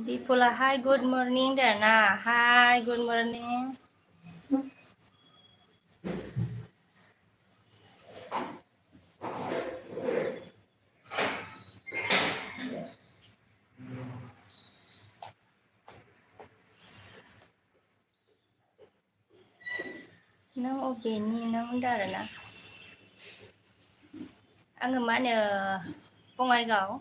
Bipula, hi, good morning, Dana. Hi, good morning. Nang opini nang Dana. Ang mana pungai kau?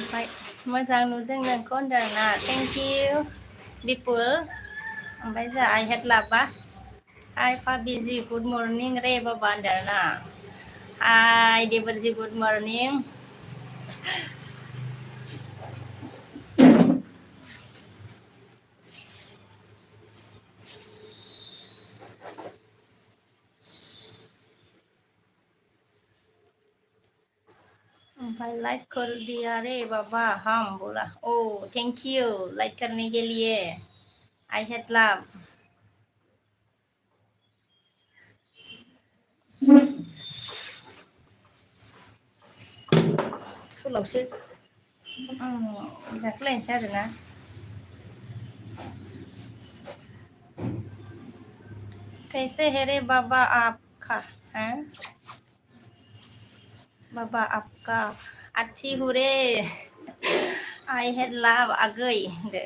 Baik, masang nudeng nang kon Dana. Thank you, Bipul. Bây giờ ai hết lạp á? Hi, Fabizi, good morning, Re Baban Dana. Hi, Deverzi, good morning. Bhai like कर दिया रे बाबा हम बोला ओ thank you like करने के लिए I had love full of shit đặt lên sao được nè कैसे है रे बाबा आपका हैं बाबा आपका अच्छी हूँ रे आई हेड लव आ गई दे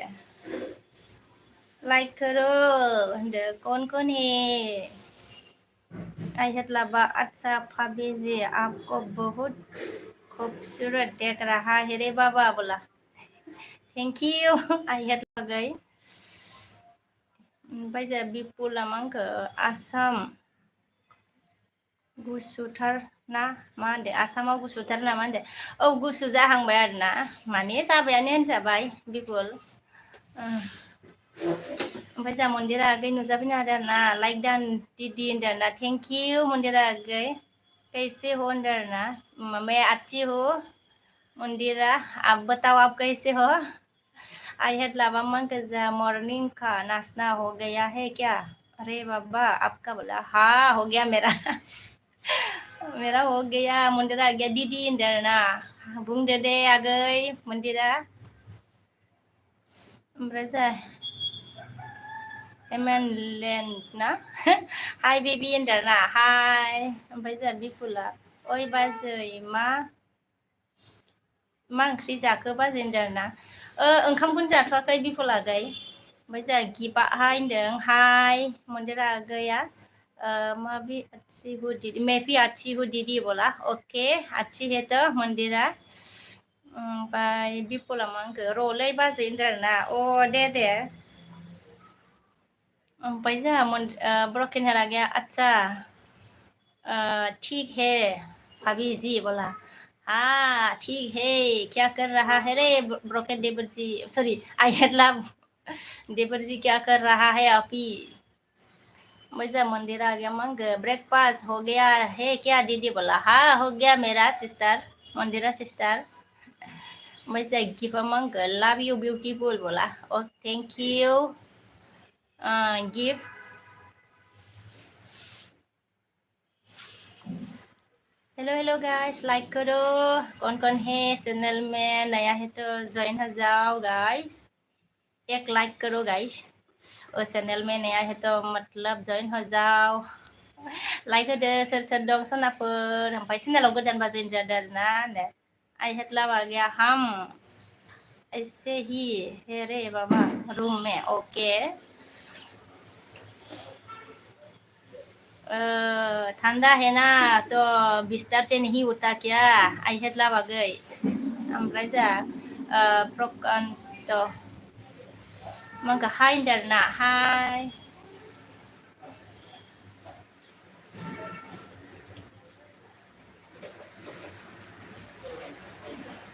लाइक करो दे कौन है आई हेड लव अच्छा फाबीजी आपको बहुत खूबसूरत देख रहा है रे बाबा बोला thank you I had love गई bây giờ Bipula mangke Asam gusutar na mande Asamaव gusutar na mande औ गुसु जाहांबाय आरोना माने जाबायानो होनजाबाय Bipul ओमफ्राय जा मन्दिरा आगै नुजाफैनो हादों आरोना लाइक दान दीदी होनदों आरोना थेंक इउ मन्दिरा आगै कैसे हो होनदों आरोना मैं अच्छी हो मंदिरा आप बताओ आप कैसे हो आई हेड लावा मन गजा मॉर्निंग का नाश्ता हो गया है क्या अरे बाबा आपका बोला हाँ हो गया मेरा मेरा हो गया मंदिरा आ गया दीदी होनदों आरोना बुंदो दे आगै मन्दिरा ओमफ्राय जा हेमेनलेन्ड ना हाय बेबी होनदों आरोना हाय ओमफ्राय जा बिपुला ओइ बाजै मा ओंख्रि जाखो बाजै होनदों आरोना ओंखामखौनो जाथ'वाखै बिपुला आगै ओमफ्राय जा गिबा हाय होनदों हाय मन्दिरा आगैया मा भी अच्छी हो दीदी मैं भी अच्छी हूँ दीदी बोला ओके अच्छी है तो मन्दिरा ओमफ्राय बिपुला मा होनखो र'लै बाजै होनदों आरोना अ दे ओमफ्राय जोंहा ब्रकेन हेयर आ गया अच्छा ठीक है भाभी जी बोला हाँ ठीक है क्या कर रहा है रे ब्रोकन देवर जी सॉरी आई हेड लव देवर जी क्या कर रहा है अभी मजा मंदिर आ गया मंग ब्रेकफास्ट हो गया है क्या दीदी बोला हाँ हो गया मेरा सिस्टर मंदिरा सिस्टर मजा गिफ्ट मंग लव यू ब्यूटीफुल बोला ओ thank you gift hello guys like करो कौन है चैनल में नया है तो ज्वाइन हो जाओ गाइस एक लाइक करो गाइस और चैनल में नया है तो मतलब ज्वाइन हो जाओ लाइक होदो सोर दं सनाफोर ओमफ्राय चेनेलाव गोदानबा जइन जादों आरोना दे आई हेड लव आ गया हम ऐसे ही है रे बाबा रूम में ओके ठंडा है ना तो बिस्तर से नहीं उठा क्या आई हेतला बागै ओमफ्राय जा प्रकान तो मंगा हाय होनदों हाय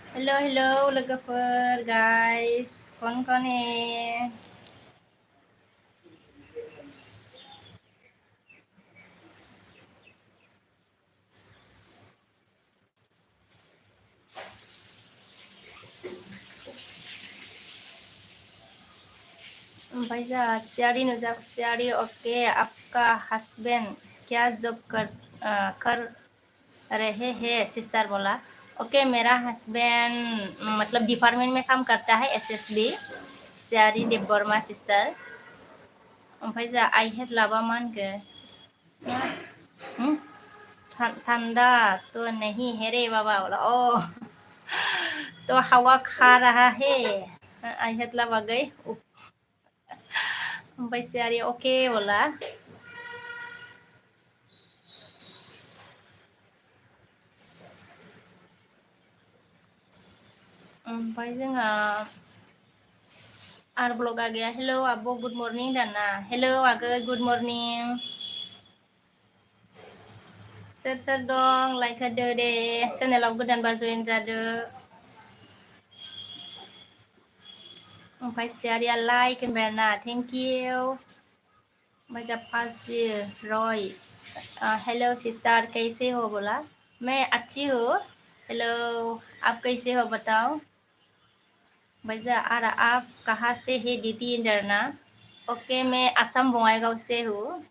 हेलो हेलो लोगोफोर गाइस कौन है ओमफ्राय जा सियारी नुजा सियारी ओके आपका हस्बैंड क्या जॉब कर रहे हैं सिस्टर बोला ओके मेरा हस्बैंड मतलब डिपार्टमेंट में काम करता है एसएसबी सियारी देव वर्मा सिस्टर ओमफ्राय जा आई हेड लाबा मान के ठंडा तो नहीं है रे बाबा बोला ओ तो हवा खा रहा है आई हेड लाबा गई ओमफ्राय सियारी ओके बोला ओमफ्राय जोंहा आर ब्लग आ गया हेलो आब' गुड मर्निं दाना हेलो आगै गुड मर्निं सोर सोर दं लाइक होदो दे चेनेलाव गोदानबा जइन जादो ओमफ्राय सियारिया लाइक होनबाय आरोना थेंक इउ ओमफ्राय जा फाजी रय हेलो सिस्टर कैसे हो बोला मैं अच्छी हूँ हेलो आप कैसे हो बताओ भाई जा और आप कहाँ से है दीदी इंदरना ओके मैं असम बंगाईगांव से हूँ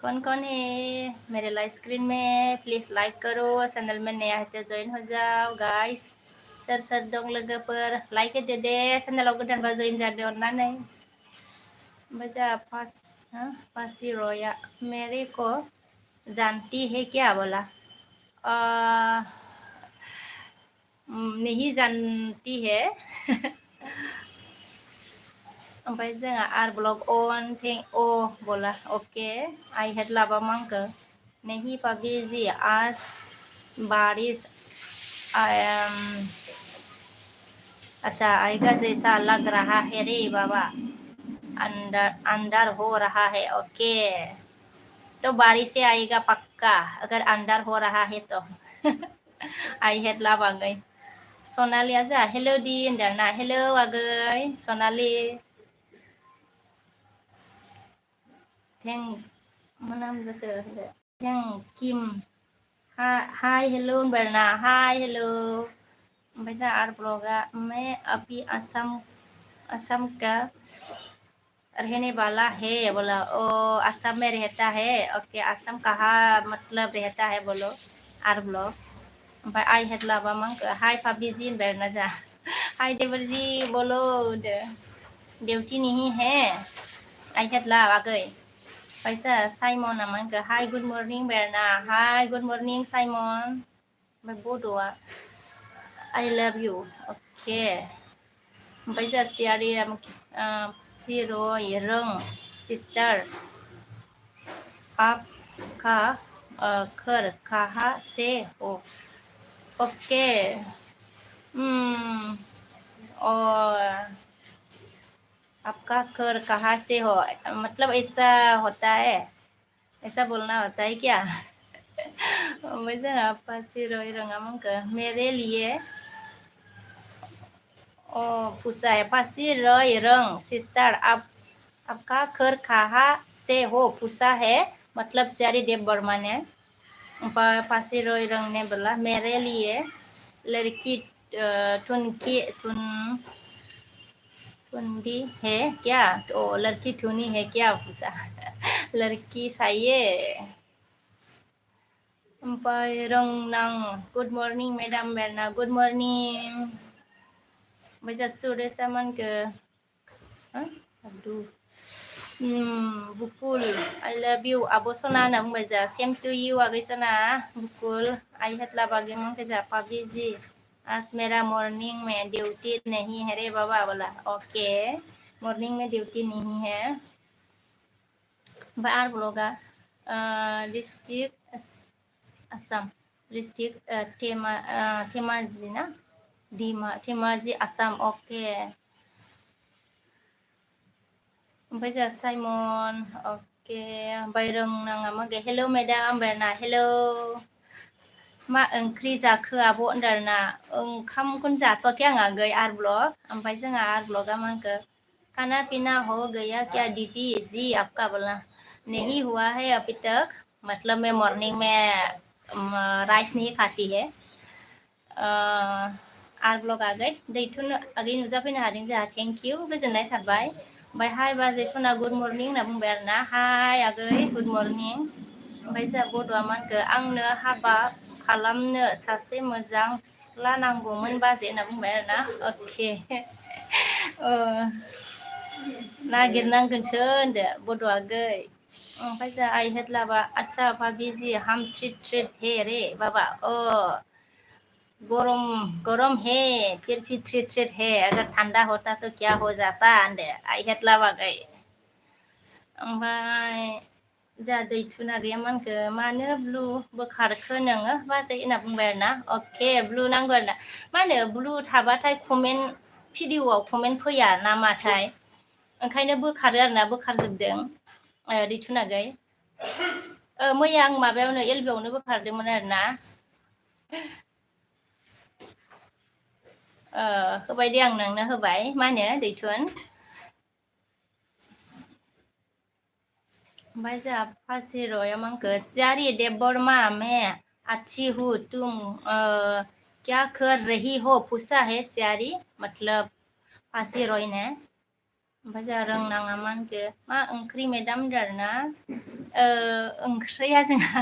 कौन है मेरे लाइव स्क्रीन में प्लीज़ लाइक करो चैनल में नया है तो जॉइन हो जाओ गाइस सोर दं लोगोफोर लाइक होदो दे चैनलाव गोदानबा जॉइन जादो अननानै ओमफ्राय जा फासी रया मेरे को जानती है क्या बोला नहीं जानती है ओमफ्राय जोंहा आर ब्लग अन थेंक ओ बोला ओके आई हेड लाबा मांगो नहीं पाबी जी आज बारिश अच्छा आएगा जैसा लग रहा है रे बाबा अंदर अंदर हो रहा है ओके तो बारिश से आएगा पक्का अगर अंदर हो रहा है तो आई हेड लाबा गई सनाली आजा हेलो दी होनदों हेलो आगै सनाली थेंक मा नाम जाखो थेंक किम हाय हेलो होनबाय आरोना हाय हेलो ओमफ्राय जा आर ब्लगा मैं अभी असम का रहने वाला है बोला ओ असम में रहता है ओके असम कहाँ मतलब रहता है बोलो आर ब्लॉग ओमफ्राय आई हेड लाबा मंग हाय फाबिजी होनबाय आरोना जा हाय देवरजी बोलो ड्यूटी नहीं है आई हेड ला आगै पैसा साइमन नामा हाय गुड मर्निं बेरना हाय गुड मर्निं साइमन ओमफ्राय बड'आ आई लाभ इउ अके ओमफ्राय जा सियारि जिर' रों सिस्टार आपका घर कहाँ से हो ओके और आपका घर कहाँ से हो मतलब ऐसा होता है ऐसा बोलना होता है क्या ओमफ्राय जोंहा फासि रय रोङा मंखो मेरे लिए ओ पूछा है फासि रय रों सिस्टर आपका घर कहाँ से हो पूछा है मतलब सियारी देव वर्मा ने फासि रय रों ने बोला मेरे लिए लड़की ठुंडी है क्या तो लड़की ठुनी है क्या पूछा लड़की चाहिए ओमफ्राय रोंनां गुड मर्निं मेडाम बेरना गुड मर्निं ओमफ्राय जा सुरेशा मानखो बुकुल आई लाभ इउ आब' सना होनना बुंबाय जा सेम टु इउ आगै सना बुकुल आई हेड लाभ आगे मंखो जा पाबी जी आज मेरा मॉर्निंग में ड्यूटी नहीं है रे बाबा बोला ओके मॉर्निंग में ड्यूटी नहीं है। ओमफ्राय आर ब्लगा डिस्ट्रिक्ट आसाम डिस्ट्रिक्ट धेमाजि ना धेमाजि आसाम अके। ओमफ्राय जोंहा साइमन अके ओमफ्राय रोंनाङा मा गैया हेलौ मेडाम बेरना हेलौ मा ओंख्रि जाखो आब' होनदों आरोना ओंखामखौनो जाथ'वाखै आं आगै आर ब्लग ओमफ्राय जोंहा आर ब्लगा मा होनखो खाना पीना हो गया क्या दीदी जी आपका बोला नहीं हुआ है अभी तक मतलब मैं मॉर्निंग में राइस नहीं खाती है आर ब्लग आगै दैथुन आगै नुजाफैनो हादों जोंहा थेंक इउ गोजोननाय थाबाय ओमफ्राय हाय बाजै सना गुड मर्निं होनना बुंबाय आरोना हाय आगै गुड मर्निं ओमफ्राय जोंहा बड'आ मा होनखो आंनो हाबा खालामनो सासे मोजां सिख्ला नांगौमोन बाजै होनना बुंबाय आरोना अके नागिरनांगोनसो होनदो बड' आगै ओमफ्राय जोंहा आई हेड लाबा अच्छा भाभी जी हम ट्रीट हे रे बाबा गरम गरम है फिर भी ट्रीट है अगर ठंडा होता तो क्या हो जाता होनदो आई हेड लाबागै ओमफ्राय जोंहा दैथुनारिया मा होनखो मानो ब्लु बोखारखो नोङो बाजै होनना बुंबाय आरोना अके ब्लु नांगौ आरोना मा होनो ब्लु थाबाथाय कमेन्ट भिडिअ'आव कमेन्ट फैया नामाथाय ओंखायनो बोखारो आरोना बोखारजोबदों दैथुनागै मैया आं माबायावनो एलबियावनो बोखारदोंमोन आरोना होबाय दे आं नोंनो होबाय मा होनो दैथुन ओमफ्राय जोंहा फासिर'या मा होनखो सियारी देबबरमा मैं अच्छी हूँ तुम क्या कर रही हो पूछा है सियारी मतलब फासिर'य ने ओमफ्राय जोंहा रोंनाङा मा होनखो मा ओंख्रि मेदाम होनदों आरोना ओंख्रिया जोंहा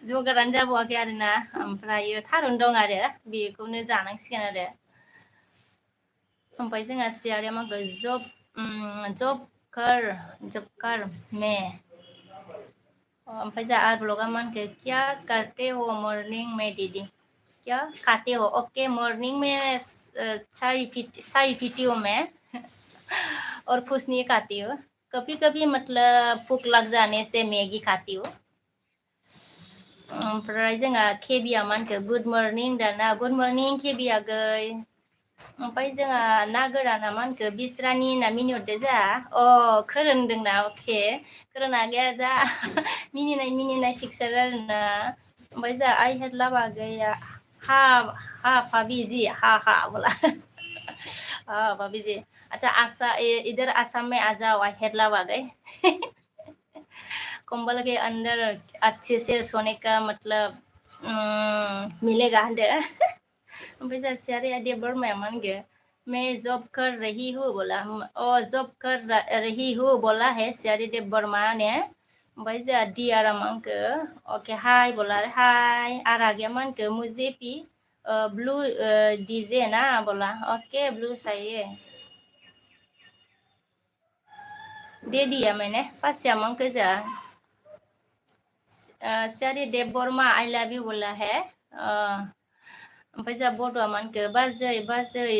जगारानो जाबावाखै आरोना ओमफ्रायो थारुन दं आरो बेखौनो जानांसिगोन आरो ओमफ्राय जोंहा सियारिया मा होनखो जब कर में ओमफ्राय जोंहा आर ब्लगा मा होनखो क्या करते हो मॉर्निंग में दीदी क्या खाते हो ओके मॉर्निंग में चाय पीती हूँ मैं और कुछ नहीं खाती हूँ कभी कभी मतलब भूख लग जाने से मैगी खाती हूँ ओमफ्राय जोंहा केबिया मा होनखो गुड मर्निं दाना गुड मर्निं केबि आगै ओमफ्राय जोंहा ना गोराना मा होनखो बिस्रानि होनना मिनिहरदो जोंहा खोरोंदोंना अके खोरोना गैया जा मिनिनाय पिक्सार आरोना ओमफ्राय जोंहा आई हेड लाबा गैया हा भाभी जी हा बोला हाँ भाभी जी अच्छा इधर आसाम में आ जाओ आई हेड लाबा गई कंबल के अंदर अच्छे से सोने का मतलब मिलेगा होनदो ओमफ्राय जोंहा सियारिया देबबरमाया मा होनगो मैं जॉब कर रही हूँ बोला जॉब कर रही हूँ बोला है सियारी देबबरमा ने ओमफ्राय जोंहा दियारा मा होनखो ओके हाय बोला हाय आर आगैया मा होनखो मुझे भी ब्लू डीजे ना बोला ओके ब्लू चाहिए दे दिया मैंने पासिया मा होनखो जोंहा सियारी देबबरमा आई लाभ इउ बोला है ओमफ्राय जोंहा बड'आ मा होनखो बाजै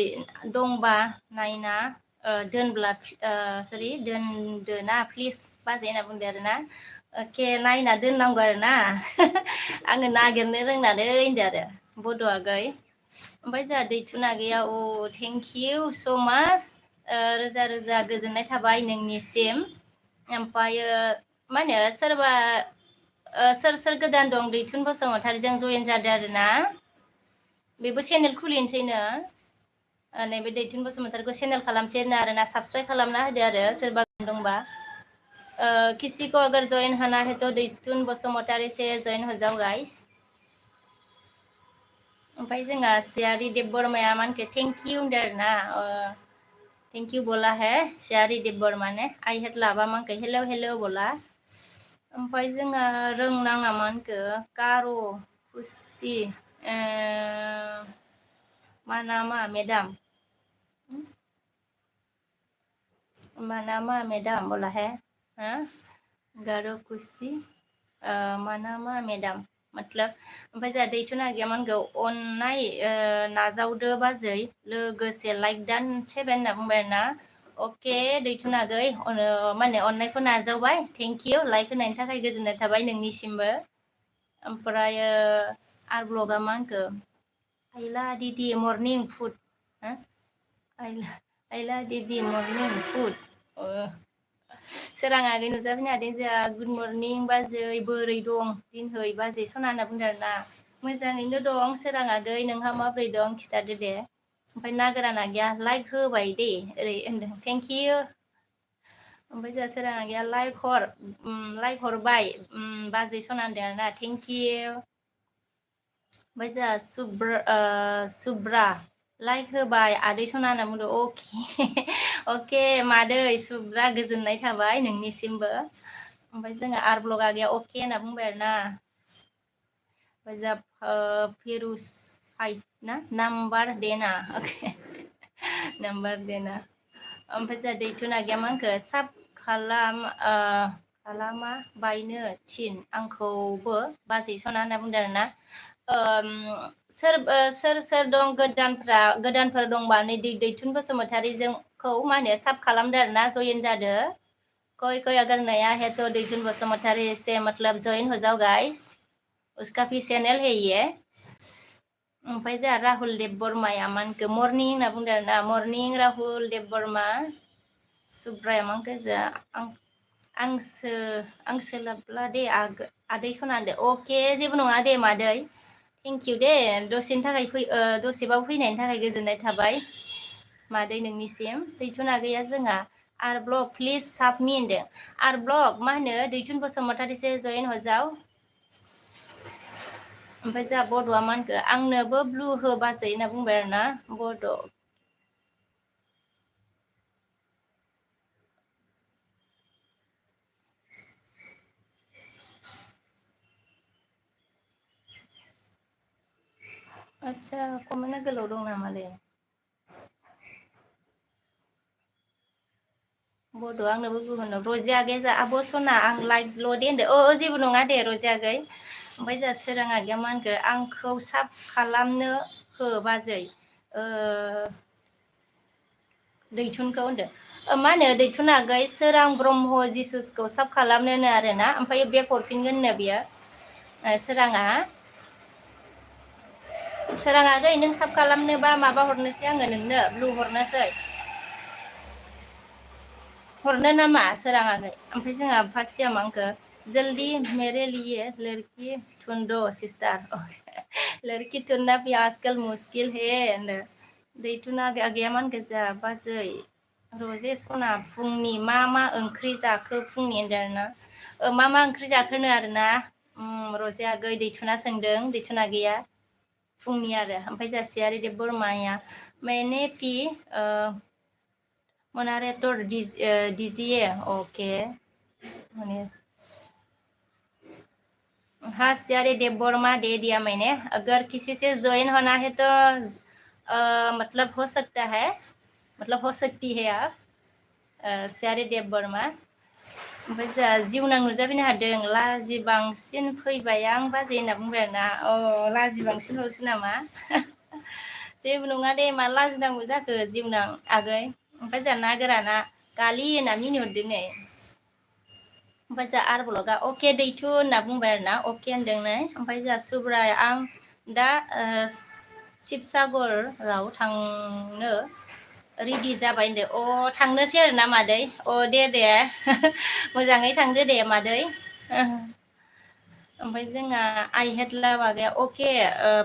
दंबा नायना दोनब्ला सरि दोनदो ना प्लिज बाजै होनना बुंदो आरोना अके नायना दोननांगौ आरोना आङो नागिरनो रोंनानै होनदो आरो बड' आगै ओमफ्राय जोंहा दैथुन आगैया थेंक इउ स' माच रोजा रोजा गोजोननाय थाबाय नोंनिसिम ओमफ्रायो मा होनो सोरबा सोर गोदान दं दैथुन बसुमतारीजों जयेन जादों आरोना बेबो चेनेल खुलिनोसैनो नैबे दैथुन बसुमतारीखौ चेनेल खालामसैनो आरोना साबसक्राइब खालामना होदो आरो सोरबा दंबा किसी को अगर ज्वाइन होना है तो दैथुन बसुमतारी से ज्वाइन हो जाओ गाइस ओमफ्राय जोंहा सियारि देबबरमाया मा होनखो थेंक इउ होनदों आरोना थेंक इउ बोला है सियारि देबबरमा ने आई हेड लाबा मा होनखो हेलौ हेलौ बोला ओमफ्राय जोंहा रोंनाङा मा होनखो गार' खुसि मानामा मेदाम मानामा मेदाम बोला है गार' खुसि मानामा मेदाम मतलब ओमफ्राय जोंहा दैथुन आगैया मा होनगौ अननाय नाजावदो बाजै लोगोसे लाइक दान 7 होनना बुंबाय आरोना अके दैथुनागै माने अननायखौ नाजावबाय थेंक इउ लाइक होनायनि थाखाय गोजोननाय थाबाय नोंनिसिमबो ओमफ्रायो आर ब्लगा मा होनखो आइला दिदि मर्निं फुड हो आइला दिदि मर्निं फुड सोरां आगै नुजाफैनो हादों जोंहा गुड मर्निं बाजै बोरै दं दिनहै बाजै सना होनना बुंदों आरो ना मोजाङैनो दं सोरां आगै नोंहा माबोरै दं खिथादो दे ओमफ्राय ना गोराना गैया लाइक होबाय दे ओरै होनदों थेंक इउ ओमफ्राय जोंहा सोरां आगैया लाइक हरबाय बाजै सना होनदों आरो ना थेंक इउ ओमफ्राय जोंहा सुब्रा लाइक होबाय आदै सना होनना बुंदों अके अके मादै सुब्रा गोजोननाय थाबाय नोंनिसिमबो ओमफ्राय जोङो आर ब्लगा गैया अके होनना बुंबाय आरो ना ओमफ्राय जोंहा फिरुस फाइट ना नाम्बार देना अके नाम्बार देना ओमफ्राय जोंहा दैथुना गैया मा होनखो साब खालामा बायनो थिन आंखौबो बाजै सना होनना बुंदों आरो ना सोर दं गोदानफोर दंबा नै दैथुन बसुमतारीजोंखौ मा होनो साब खालामदो आरो ना जयेन जादो कोई अगर नया है तो दैथुन बसुमतारी से मतलब जॉइन हो जाओ गाइस उसका भी चैनल है ये ओमफ्राय जोंहा राहुल देब बर्माया मा होनखो मर्निं होनना बुंदों आरो ना मर्निं राहुल देब बर्मा सुब्राया मा होनखो जोंहा आं सोलाबला दे आदै सना होनदो अके जेबो नङा दे मादै थेंक इउ दे दसेनि थाखाय दसेबाबो फैनायनि थाखाय गोजोननाय थाबाय मादै नोंनिसिम दैथुना गैया जोंहा आर ब्लग प्लिज साबमि होनदों आर ब्लग मा होनो दैथुन बसुमतारी से जयेन हो जाओ ओमफ्राय जोंहा बड'आ मा होनखो आंनोबो ब्लु हो बाजै होनना बुंबाय आरो ना बड' आदसा कमेन्टआ गोलाव दं नामालै बड' आंनोबो गुबुन रजिया आगैया जा आब' सना आं लाइकल' दे होनदो जेबो नङा दे रजिया आगै ओमफ्राय जोंहा सोरां आगैया मा होनखो आंखौ साब खालामनो हो बाजै दैथुनखौ होनदो मा होनो दैथुन आगै सोरां ब्रह्म जिसुसखौ साब खालामनोनो आरो ना ओमफ्राय बेक हरफिनगोननो बियो सोरां आगै नों साब खालामनोबा माबा हरनोसै आङो नोंनो ब्लु हरनोसै हरनो नामा सोरां आगै ओमफ्राय जोंहा फासिया मा होनखो जल्दी मेरे लिए लड़की ढूंढो सिस्टार लड़की ढूंढना भी आजकल मुश्किल है होनदो दैथुना आगैया मा होनखो जोंहा बाजै रजे सना फुंनि मा ओंख्रि जाखो फुंनि होनदों आरो ना मा ओंख्रि जाखोनो आरो ना रजे आगै दैथुना सोंदों दैथुना गैया फुंनि आरो ओमफ्राय जासियारि देब बोरमाया मैंने भी मनारेटर दीजिए ओके माने हाँ सियारे देव वर्मा दे दिया मैंने अगर किसी से ज्वाइन होना है तो मतलब हो सकता है मतलब हो सकती है आप सियारे देव वर्मा ओमफ्राय जोंहा जिउनां नुजाफैनो हादों लाजि बांसिन फैबाय आं बाजै होनना बुंबाय आरो ना लाजि बांसिन बावसो नामा जेबो नङा दे मा लाजिनांगौ जाखो जिउनां आगै ओमफ्राय जोंहा ना गोराना गालि होनना मिनिहरदों नै ओमफ्राय जोंहा आर ब्लगा अके दैथु होनना बुंबाय आरो ना अके होनदोंनो ओमफ्राय जोंहा सुब्राया आं दा शिबसागराव थांनो रेडि जाबाय होनदो थांनोसै आरो ना मादै दे मोजाङै थांदो दे मादै ओमफ्राय जोंहा आइ हेड लाभ आ गया ओके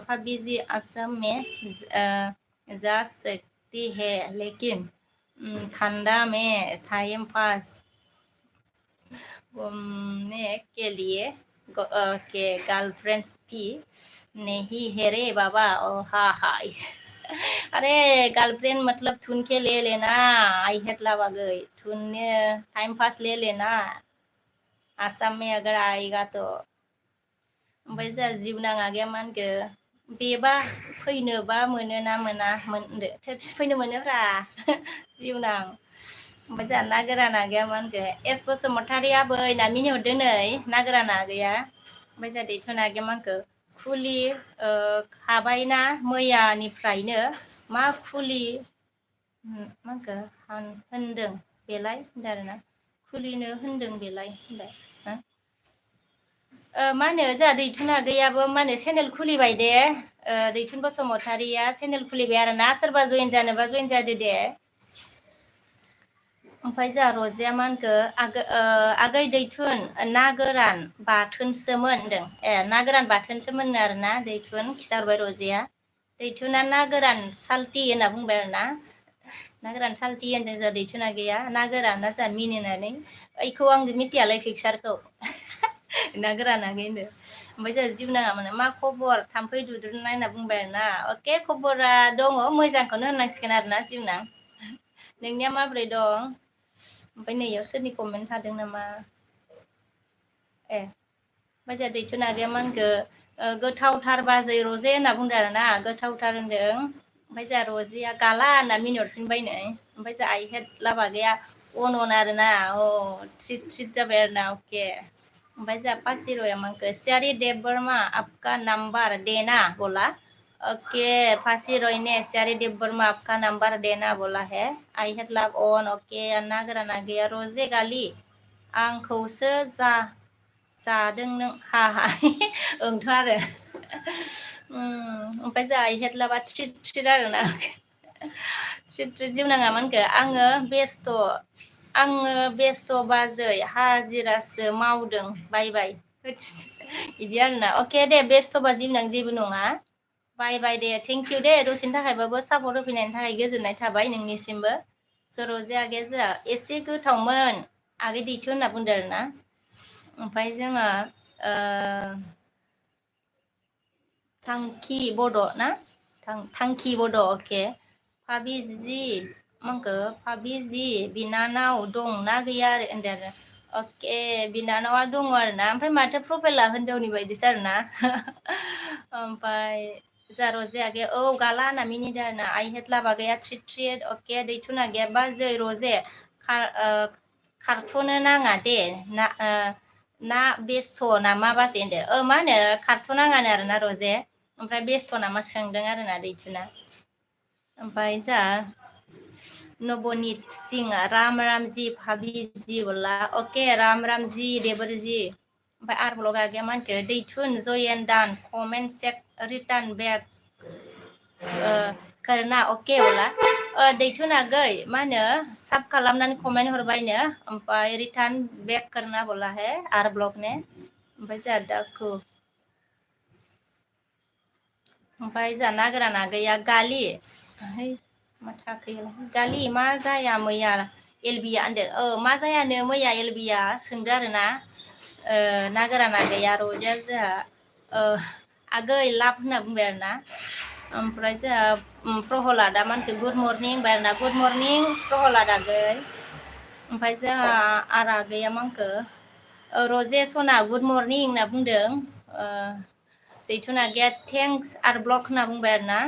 भाभी जी असम में जा सकती है लेकिन ठंडा में टाइम पास घूमने के लिए के गर्लफ्रेंड भी नहीं है रे बाबा हा अरे गर्लफ्रेंड मतलब थुन के ले लेना आई हेड लाभ आ गई थुनने टाइम पास ले लेना आसाम में अगर आएगा तो ओमफ्राय जोंहा जिउनाङा गैया मा होनखो बेबा फैनोबा मोनो ना मोना मोनदो थोरसि फैनो मोनोब्रा जिउनां ओमफ्राय जोंहा ना गोराना गैया मा होनखो एस बसुमतारी आबै होनना मिनिहरदो नै ना गोराना गैया ओमफ्राय जोंहा दैथुना गैया मा होनखो खुलि खाबायना मैयानिफ्रायनो मा खुलि मा होनखो होनदों बेलाय होनदों आरोना खुलिनो होनदों बेलाय होनबाय मा होनो जोंहा दैथुन आगैयाबो मा होनो चेनेल खुलिबाय दे दैथुन बसुमतारिया चेनेल खुलिबाय आरो ना सोरबा जयेन जानोबा जयेन जादो दे ओमफ्राय जोंहा रजेया मा होनखो आगै दैथुन ना गोरान बाथोनसोमोन होनदों ना गोरान बाथोनसोमोन आरोना दैथुन खिथाहरबाय रजेया दैथुना ना गोरान साल्थि होनना बुंबाय आरो ना गोरान साल्थि होनदों जोंहा दैथुन आगैया ना गोराना जोंहा मिनिनानै ओइखौ आं मिथियालाय पिक्सारखौ ना गोरान आगै होनदों ओमफ्राय जोंहा जिउनाङा माने मा खबर थाम्फै दुद्रुनाय होनना बुंबाय आरोना अके खबरा दङ मोजांखौनो होननांसिगोन आरोना जिउना नोंनिया माबोरै दं ओमफ्राय नैयाव सोरनि कमेन्ट थादों नामा ओमफ्राय जोंहा दैथुन आगैया मा होनखो गोथावथार बाजै रजे होनना बुंदों आरोना गोथावथार होनदों ओमफ्राय जोंहा रजेया गाला होनना मिनिहरफिनबायनो ओमफ्राय जोंहा आइ हेड लाबागैया अन आरोना ट्रिट जाबाय आरोना अके ओमफ्राय जोंहा पासिर'या मा होनखो सियारि देब बर्मा आपका नाम्बार देना बोला ओके पासिर'य ने सियारि देब बर्मा आपका नाम्बार देना बोला है आई हेड लाभ अन अके ना गोराना गैया रजे गालि आंखौसो जादों नों हा ओंथ' आरो ओमफ्राय जोंहा आई हेड लाभा ट्रिट आरोना ट्रिट जिउनाङा मा होनखो आङो बेस्थ' बाजै हाजिरासो मावदों बाय बाय बिदि आरोना अके दे बेस्थ'बा जिउनां जेबो नङा बाय बाय दे थेंक इउ दे दसेनि थाखायबाबो सापर्ट होफैनायनि थाखाय गोजोननाय थाबाय नोंनिसिमबो रजे आगैया जोंहा एसे गोथावमोन आगै दैथुन होनना बुंदों आरोना ओमफ्राय जोङो थांखि बड' ना थांखि बड' अके फाबि जि मा होनखो फाबि जि बिनानाव दंना गैया आरो होनदों आरो अके बिनानावा दङ आरोना ओमफ्राय माथो प्रफाइला हिनजावनि बायदिसो आरोना ओमफ्राय जोंहा रजे आगैया औ गाला होनना मिनिदों आरोना आई हेड लाभ आगैया ट्रिट अके दैथुन आगैया बाजै रजे खारथ'नो नाङा दे ना बेस्थ' नामा बाजै होनदो मा होनो खारथ'नाङानो आरोना रजे ओमफ्राय बेस्थ' नामा सोंदों आरोना दैथुना ओमफ्राय जोंहा नबनित सिंह राम रामजी भाभी जी बोला अके राम रामजी देवर जी ओमफ्राय आरबलग आगैया मा होनखो दैथुन जयेन दान कमेन्ट सेक रिटार्न बेक करना अके बोला दैथुन आगै मा होनो साब खालामनानै कमेन्ट हरबायनो ओमफ्राय रिटार्न बेक करना बोला है आर ब्लग ने ओमफ्राय जोंहा दाखु ओमफ्राय जोंहा ना गोरान आगैया गालि मा थाखो गालि मा जाया मैया एलबिया होनदों मा जायानो मैया एलबिया सोंदो आरोना ना गोरान आगैया रजेया जोंहा आगै लाभ होनना बुंबाय आरोना ओमफ्राय जोंहा प्रहलादा मा होनखो गुड मर्निं होनबाय आरोना गुड मर्निं प्रहलाद आगै ओमफ्राय जोंहा आरो आगैया मा होनखो रजे सना गुड मर्निं होनना बुंदों दैथुन आगैया थेंक्स आर ब्लग होनना बुंबाय आरोना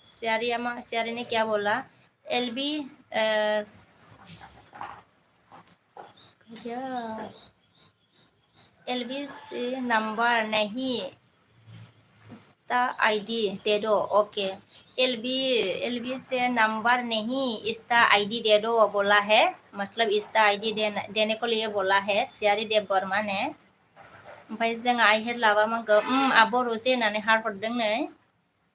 सियारी ने क्या बोला एलबी एलबी से नंबर नहीं इसका आईडी दे दो ओके एलबी से नंबर नहीं इसका आईडी दे दो बोला है मतलब इसका आईडी देने को लिए बोला है सियारी देव बर्मा ने ओमफ्राय जोंहा आई हेड लाबा मांगौ आब' रजे होननानै हार हरदों नै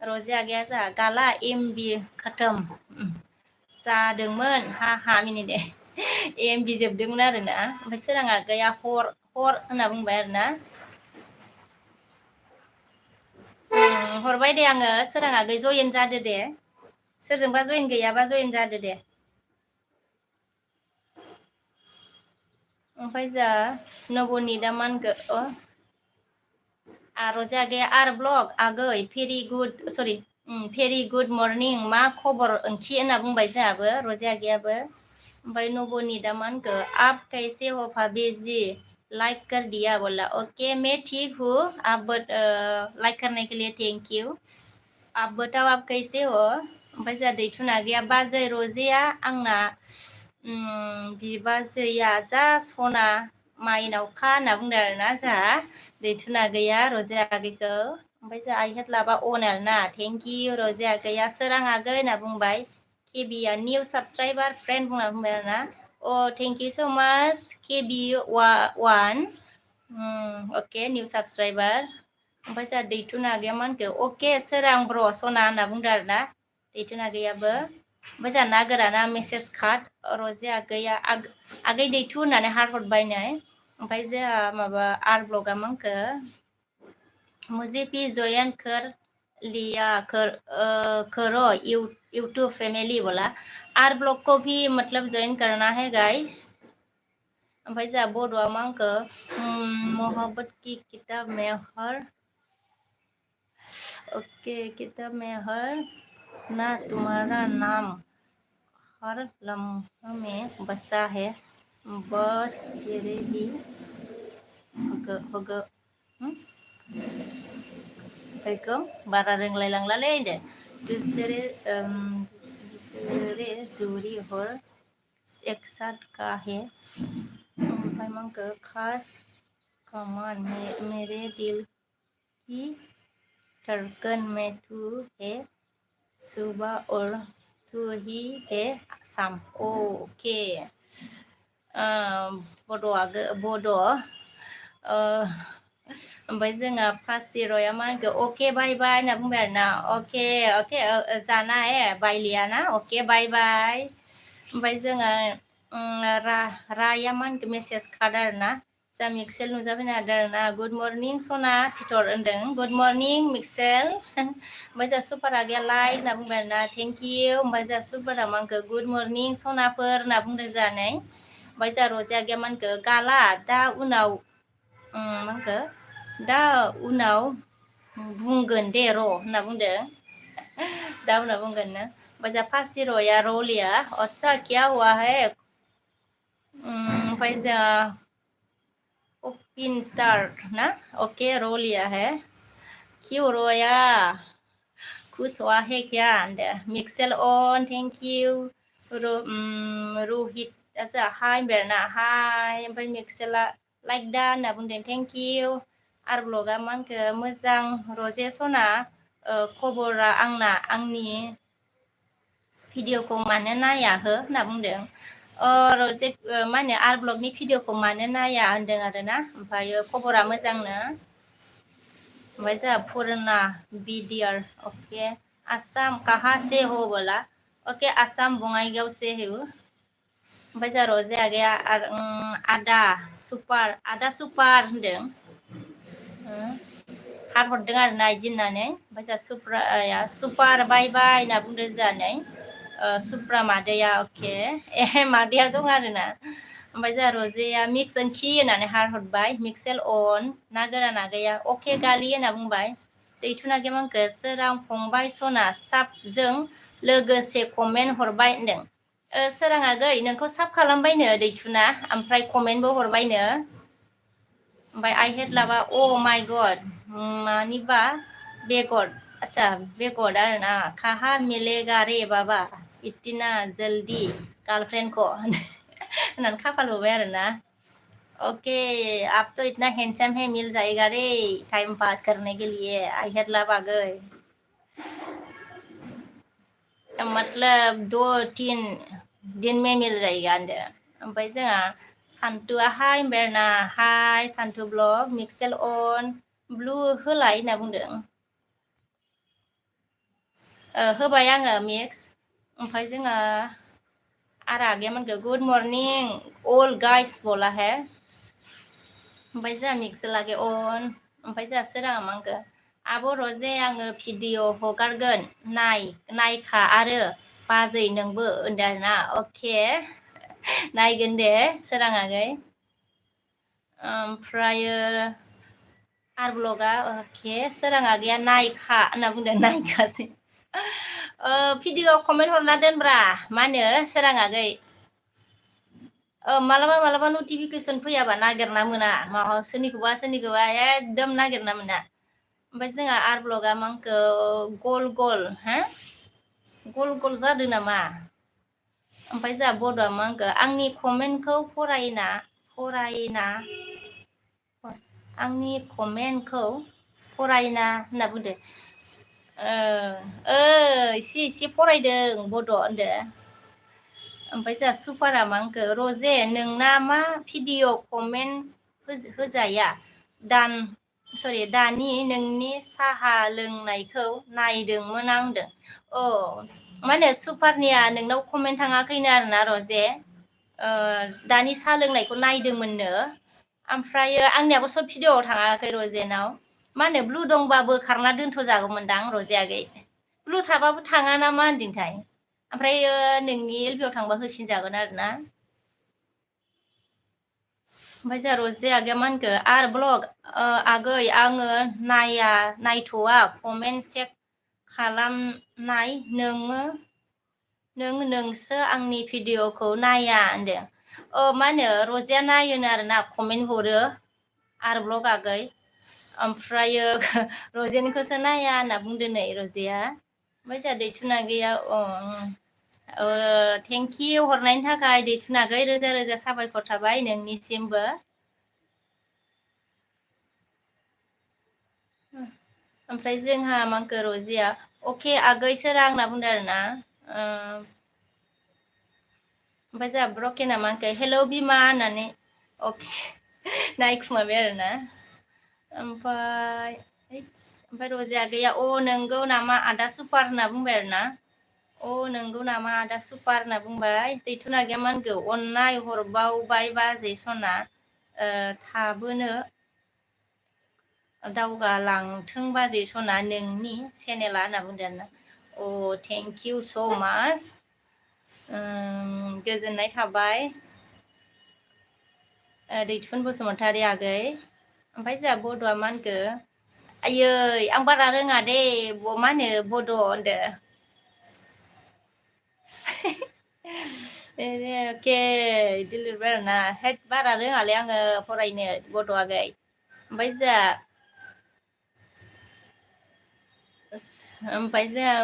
रजे आगैया जोंहा गाला एमबि खतम जादोंमोन हा मिनिदे एमबि जोबदोंमोन आरोना ओमफ्राय सोरां आगैया हर होनना बुंबाय आरोना हरबाय दे आङो सोरां आगै जयेन जादो दे सोरजोंबा जयेन गैयाबा जयेन जादो दे ओमफ्राय जा नबनिदा मा होनखो रजे आगैया आर ब्लग आगै भेरि गुड मर्निं मा खबर ओंथि होनना बुंबाय जोंहाबो रजे आगैयाबो ओमफ्राय नबनिदा मा होनखो आप कैसे हो भाभी जी लाइक कर दिया बोला ओके मैं ठीक हूँ आप लाइक करने के लिए थैंक यू आप बताओ आप कैसे हो ओमफ्राय जोंहा दैथुन आगैया बाजै रजेया आंना बिबाजैया जा सना माइनावखा होनना बुंदों आरोना जोंहा दैथुन आगैया रजे आगैखौ ओमफ्राय जोंहा आई हेड लाबा अन आरोना थेंक इउ रजे आगैया सोरां आगै होनना बुंबाय KB a new subscriber friend बुंबाय आरोना oh thank you so much KB one okay new subscriber ओमफ्राय जोंहा दैथुन आगैया मा होनखो अके सोरां ब्र सना होनना बुंदों आरोना दैथुन आगैयाबो ओमफ्राय जोंहा ना गोराना मेसेज कार्ड रजे आगैया आगै दैथु होननानै हार्ट हरबायनो ओमफ्राय जोंहा माबा आर ब्लगा मा होनखो मुझे भी जॉइन कर लिया करो यूट्यूब फैमिली बोला आर ब्लॉग को भी मतलब ज्वाइन करना है गाइस ओमफ्राय जोंहा बड'आ मा होनखो मोहब्बत की किताब में हर ओके किताब में हर ना तुम्हारा नाम हर लम्हा में बसा है बस तेरे ही होगो ओमफ्रायखौ बारा रोंलायलांलालै होनदो दूसरे जोड़ी हर एक साथ का है ओमफ्राय मा होनखो खास कमान मेरे दिल की धड़कन में तू है सुबह और तू ही है शाम ओके बड' ओमफ्राय जोंहा फासिर'या मा होनखो अके बाय बाय होनना बुंबाय आरोना अके अके जाना बाय लिया ना अके बाय बाय ओमफ्राय जोंहा राया मा होनखो मेसेज कार्ड आरोना जा मिक्सेल नुजाफैनो हादों आरोना गुड मर्निं सना फिथर होनदों गुड मर्निं मिक्सेल ओमफ्राय जोंहा सुपारा गैया लाइक होनना बुंबाय आरोना थेंक इउ ओमफ्राय जोंहा सुपारा मा होनखो गुड मर्निं सनाफोर होनना बुंदों जानाय ओमफ्राय जोंहा रजिया गैया मा होनखो गाला दा उनाव मा होनखो दा उनाव बुंगोन दे र' होनना बुंदों दा उनाव बुंगोन ना ओमफ्राय जोंहा फासिर'या र'लिया अच्छा क्या हुआ है ओमफ्राय जोंहा ओपिन स्टार ना ओके रो लिया है क्यों रोया खुश हुआ है क्या मिक्सेल ऑन थैंक यू रोहित अच्छा हाय बेरना हाय ओमफ्राय मिक्सेला लाइक दा होनना बुंदों थैंक यू आर ब्लगा मा होनखो मोजां रजे सना खबरा आंनि भिडिअखौ मानो नाया हो होनना बुंदों रजे मा होनो आर ब्लगनि भिडिअखौ मानो नाया होनदों आरोना ओमफ्रायो खबरा मोजांनो ओमफ्राय जोंहा पुरना बिडिआर ओके आसाम कहाँ से हो बोला ओके आसाम बङाइगाव से हो ओमफ्राय जोंहा रजे आगैया आदा सुपार होनदों हार हरदों आरोना इदि होननानै ओमफ्राय जोंहा सुप्राया सुपार बाय बाय होनना बुंदों जानाय सुप्रा मादैया अके मादैया दं आरोना ओमफ्राय जोंहा रजेया मिक्स ओंखि होननानै हार हरबाय मिक्सेल अन ना गोरान आगैया अके गालि होनना बुंबाय दैथुन आगैया मा होनखो सोरां फंबाय सना साबजों लोगोसे कमेन्ट हरबाय होनदों सोरां आगै नोंखौ साब खालामबायनो दैथुना ओमफ्राय कमेन्टबो हरबायनो ओमफ्राय आइ हेड लाबा अ माइ गड मानिबा बेगड अच्छा बेगड आरोना काहा मिलेगा रे बाबा इतना जल्दी गार्लफ्रेंड को होननानै खाफाल होबाय आरोना ओके आप तो इतना हैंडसम है मिल जाएगा रे टाइम पास करने के लिए आई हेड लव आ गई मतलब 2-3 दिन में मिल जाएगा होनदों ओमफ्राय जोंहा सान्थुआ हाय होनबाय आरोना हाय सान्थु ब्लग मिक्सेल अन ब्लु होलाय होनना बुंदों होबाय आङो मिक्स ओमफ्राय जोंहा आरो आगैया मोनखो गुड मर्निं अल गाइस बोला है ओमफ्राय जोंहा मिक्सेल आगै अन ओमफ्राय जोंहा सोराङा मा होनखो आब' रजे आङो भिडिअ हगारगोन नायखा आरो बाजै नोंबो होनदों आरोना अके नायगोन दे सोरां आगै ओमफ्रायो आर ब्लगा अके सोरां आगैया नायखा होनना बुंदों नायखासै भिडिअ कमेन्ट हरना दोनब्रा मा होनो सोरां आगै मालाबा नटिफिकेसन फैयाबा नागिरना मोना माबा सोरनिखौबा एकदम नागिरना मोना ओमफ्राय जोंहा आर ब्लगा मा होनखो गल हा गल जादों नामा ओमफ्राय जोंहा बड'आ मा होनखो आंनि कमेन्टखौ फरायना आंनि कमेन्टखौ फरायना होनना बुंदो एसे एसे फरायदों बड' होनदो ओमफ्राय जोंहा सुपारा मा होनखो रजे नोंना मा भिडिअ कमेन्ट होजाया दानि नोंनि साहा लोंनायखौ नायदोंमोन आं होनदों अ मा होनो सुपारनिया नोंनाव कमेन्ट थाङाखैनो आरोना रजे दानि साहा लोंनायखौ नायदोंमोननो ओमफ्रायो आंनियाबो सब भिडिअ'आव थाङाखै रजेनाव मा होनो ब्लु दंबाबो खारना दोनथ'जागौमोनदां रजे आगै ब्लु थाबाबो थाङा ना मा होनदोंथाय ओमफ्रायो नोंनि एलपिआव थांबा होफिनजागोन आरो ना ओमफ्राय जोंहा रजे आगैया मा होनखो आर ब्लग आगै आङो नायथ'वा कमेन्ट चेक खालामनाय नोंसो आंनि भिडिअखौ नाया होनदों मा होनो रजेया नायोनो आरोना कमेन्ट हरो आर ब्लग आगै ओमफ्रायो रजेनिखौसो नाया होनना बुंदो नै रजेया ओमफ्राय जोंहा दैथुना गैया थेंकिउ हरनायनि थाखाय दैथुन आगै रोजा रोजा साबायखर थाबाय नोंनिसिमबो ओमफ्राय जोंहा मांखो रजिया अके आगै सोर आंना बुंदों आरोना ओमफ्राय जोंहा ब्रकेना मा होनखो हेलौ बिमा होननानै अके नायखुमाबाय आरोना ओमफ्राय रजे आगैया नोंगौ नामा आदा सुपार होनना बुंबाय आरोना नोंगौ नामा आदा सुपार होनना बुंबाय दैथुन आगैया मा होनखो अननाय हरबावबाय बाजै सना थाबोनो दावगालांथों बाजै सना नोंनि चेनेला होनना बुंदों आरोना थेंक इउ स' माच गोजोननाय थाबाय दैथुन बसुमतारी आगै ओमफ्राय जोंहा बड'आ मा होनखो आयै आं बारा रोङा दे मा होनो बड' होनदो अके बिदि लिरबाय आरोना हेद बारा रोङालै आङो फरायनो बड' आगै ओमफ्राय जोंहा ओमफ्राय जोंहा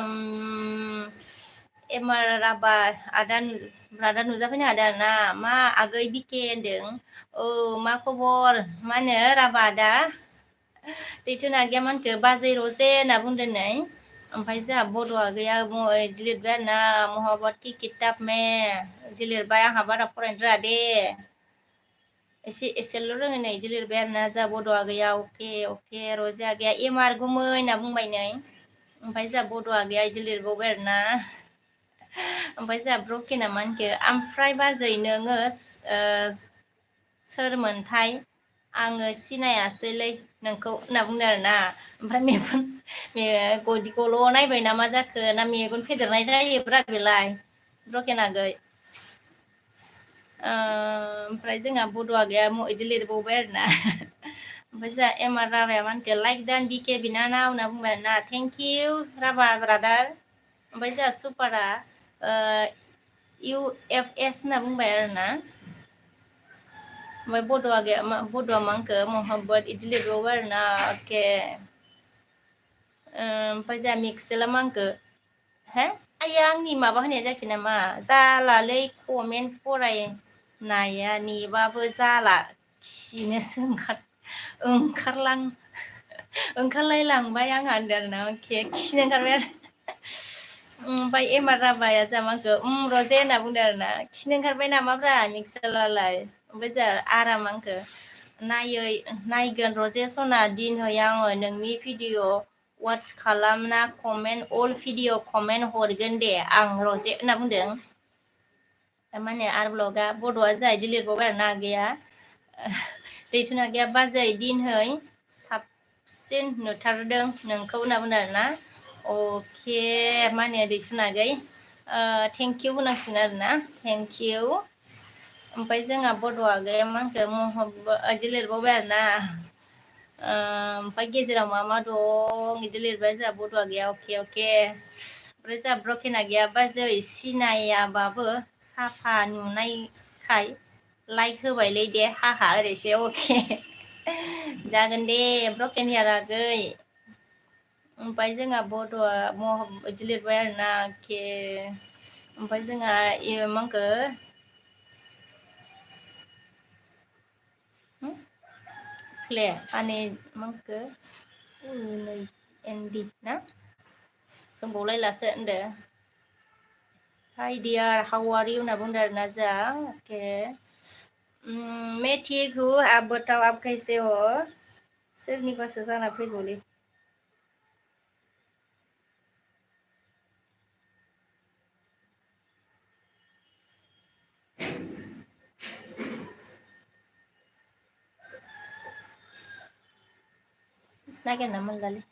एमार राभा रादा नुजाफैनो हादों आरोना मा आगै बिके होनदों मा खबर मा होनो राभा आदा दैथुन आगैया मा होनखो बाजै रजे होनना बुंदों नै ओमफ्राय जोंहा बड' आगैया बिदि लिरबाय आरोना महाबती किताब मे बिदि लिरबाय आंहा बारा फरायनो रोङा दे एसेल' रोङो नै बिदि लिरबाय आरोना जोंहा बड' आगैया अके रजे आगैया एमार गुमै होनना बुंबाय नै ओमफ्राय जोंहा बड' आगैया बिदि लिरबावबाय आरोना ओमफ्राय जोंहा ब्रकेना मा होनखो ओमफ्राय बाजै नोङो सोरमोनथाय आङो सिनायासैलै नोंखौ होनना बुंदों आरोना ओमफ्राय गल' नायबाय ना मा जाखो ना मेगन फेदेरनाय जायोब्रा बेलाय ब्रकेन आगै ओमफ्राय जोंहा बड' आगैया बिदि लिरबावबाय आरोना ओमफ्राय जोंहा एमार राभाया मा होनखो लाइक दान बिके बिनानाव होनना बुंबाय आरोना थेंक इउ राभा ब्रादार ओमफ्राय जोंहा सुपारा UFS होनना बुंबाय आरोना ओमफ्राय बड'आ मा होनखो महब्बत बिदि लिरबावबाय आरोना अके ओमफ्राय जोंहा मिक्सेला मा होनखो हे आइया आंनि माबा होनाया जायाखै नामा जालालै कमेन्ट फरायनाया नेबाबो जाला खिनोसो ओंखारलायलांबाय आंहा होनदों आरोना अके खिनो ओंखारबाय आरो ओमफ्राय एमार राभाया जोंहा मा होनखो रजे होनना बुंदों आरोना खिनो ओंखारबाय नामाब्रा मिक्सारालाय ओमफ्राय जोंहा आराम मा होनखो नायगोन रजे सना दिनहै आङो नोंनि भिडिअ वाट्स खालामना कमेन्ट अल भिडिअ कमेन्ट हरगोन दे आं रजे होनना बुंदों थारमाने आर ब्लगआ बड'आ जोंहा बिदि लिरबावबाय आरोना आगैया दैथुन आगैया बाजै दिनहै साबसिन नुथारदों नोंखौ होनना बुंदों आरोना अके मा होनो दैथुन आगै थेंकिउ होनांसिगोन आरोना थेंकिउ ओमफ्राय जोंहा बड' आगैया मा होनखो बिदि लिरबावबाय आरोना ओमफ्राय गेजेराव मा दं बिदि लिरबाय जोंहा बड' आगैया अके ओमफ्राय जोंहा ब्रकेन आगैया बाजै सिनायाबाबो साफा नुनायखाय लाइक होबायलै दे हाहा ओरैसो अके जागोन दे ब्रकेन हियार आगै ओमफ्राय जोंहा बड'आ बिदि लिरबाय आरोना एखे ओमफ्राय जोंहा मा होनखो प्ले मा होनखो एनडि ना सोंबावलायलासो होनदो हाय डियार हाउ आर यू होनना बुंदो आरोना जा अके मैं ठीक हूँ आप बताओ आप कैसे हो सोरनिबासो जाना फैगौलै नागिरना मोनलालै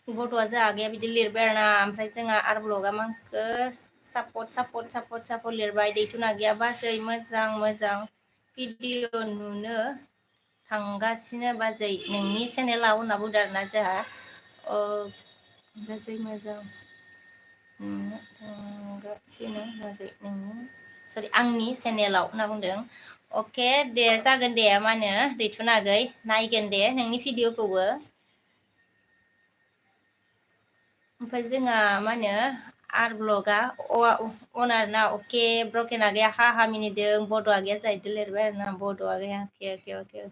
गथ'आ जोंहा गैया बिदि लिरबाय आरोना ओमफ्राय जोंहा आर ब्लगा माखो सापर्ट लिरबाय दैथुना गैया बाजै मोजां मोजां भिडिअ नुनो थांगासिनो बाजै नोंनि चेनेलाव होनना बुंदों आरोना जोंहा बाजै मोजां नुनो थांगासिनो बाजै नोंनि सरि आंनि चेनेलाव होनना बुंदों अके दे जागोन दे मा होनो दैथुना आगै नायगोन दे नोंनि भिडिअखौबो ओमफ्राय जोंहा मा होनो आर ब्लगा अनार ना अके ब्रकेन आगैया हा मिनिदों बड' आगैया जाहैदो लिरबाय आरो ना बड' आगैया अके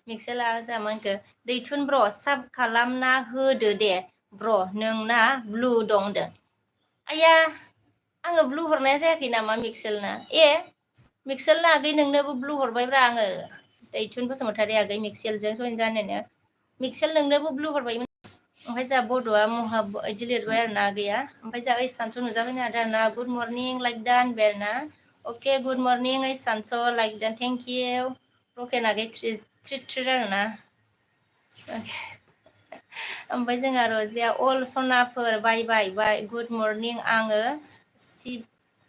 मिक्सेला जोंहा मा होनखो दैथुन ब्र साब खालामना होदो दे ब्र नोंना ब्लु दं होनदों आया आङो ब्लु हरनाया जायाखै नामा मिक्सेलना मिक्सेलना आगै नोंनोबो ब्लु हरबायब्रा आङो दैथुन बसुमतारी आगै मिक्सेलजों जइन जानोनो मिक्सेल नोंनोबो ब्लु हरबायमोन ओमफ्राय जोंहा बड'आ महा बिदि लिरबाय आरो ना गैया ओमफ्राय जोंहा ओइ सानस' नुजाफैनो हादों आरो ना गुड मर्निं लाइक दा होनबाय आरो ना अके गुड मर्निं ओइ सानस' लाइक दा थेंक इउ ब्रकेन आगै ट्रिट आरो ना ओमफ्राय जोंहा रजिया अल सनाफोर बाय गुड मर्निं आङो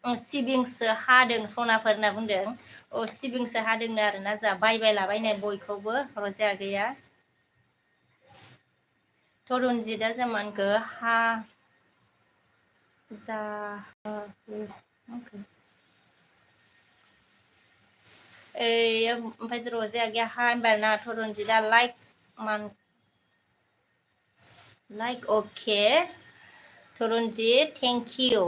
सिबिंसो हादों सनाफोर होनना बुंदों सिबिंसो हादोंनो आरोना जोंहा बायलाबायनाय बयखौबो रजिया आगैया थरुनजितआ जामानखो हा जा ओमफ्राय रजिया आगैया हा होनबाय आरोना थरुनजितआ लाइक ओके थरुनजित थैंक यू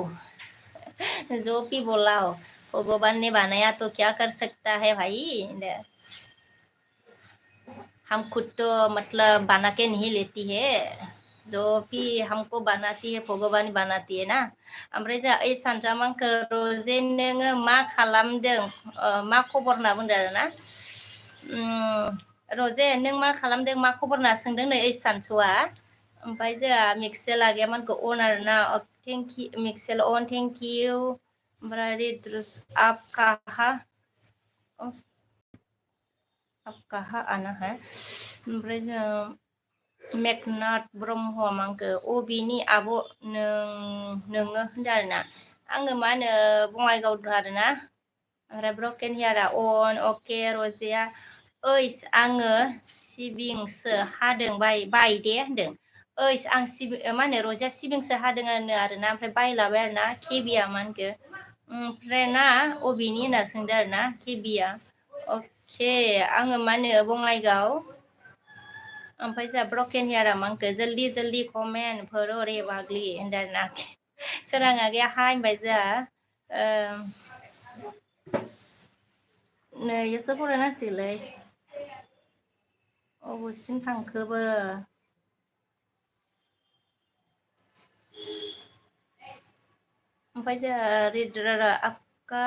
जो भी बोला हो भगवान ने बनाया तो क्या कर सकता है भाई हम खुद तो मतलब बना के नहीं लेती है जो भी हमको बनाती है भगवान बनाती है ना ओमफ्राय जोंहा ओइ सानजामांखो रजे नोङो मा खालामदों मा खबर होनना बुंदों आरोना रजे नों मा खालामदों मा खबर होनना सोंदों नै ओइ सानसुआ ओमफ्राय जोंहा मिक्सेल आगैयामानखौ अन आरोना थेंक इउ मिक्सेल अन थेंक इउ ओमफ्राय रिद्रुस आप कहा आना है ओमफ्राय जों मेकनाथ ब्रह्म मांखो अबिनि आब' नोङो होनदों आरोना आङो मा होनो बङाइगाव आरोना ओमफ्राय ब्रकेन हियारा अन अके रजिया ओइस आङो सिबिंसो हादों बाय दे होनदों ओइस आं मा होनो रजिया सिबिंसो हादों आरोना ओमफ्राय बायलाबाय आरोना केबिया मा होनखो ओमफ्राय ना अबेनि होनना सोंदों आरोना केबिया अके आङो मा होनो बङाइगाव ओमफ्राय जोंहा ब्रकेन हियारा मा होनखो जल्दि जल्दि कमेन्ट भरो रे बाग्लि होनदों आरोना सोरां आगैया हा होनबाय जोंहा नै एसे फरायनांसिगोनलै अबेसिम थांखोबो ओमफ्राय जोंहा रिद्रा आपका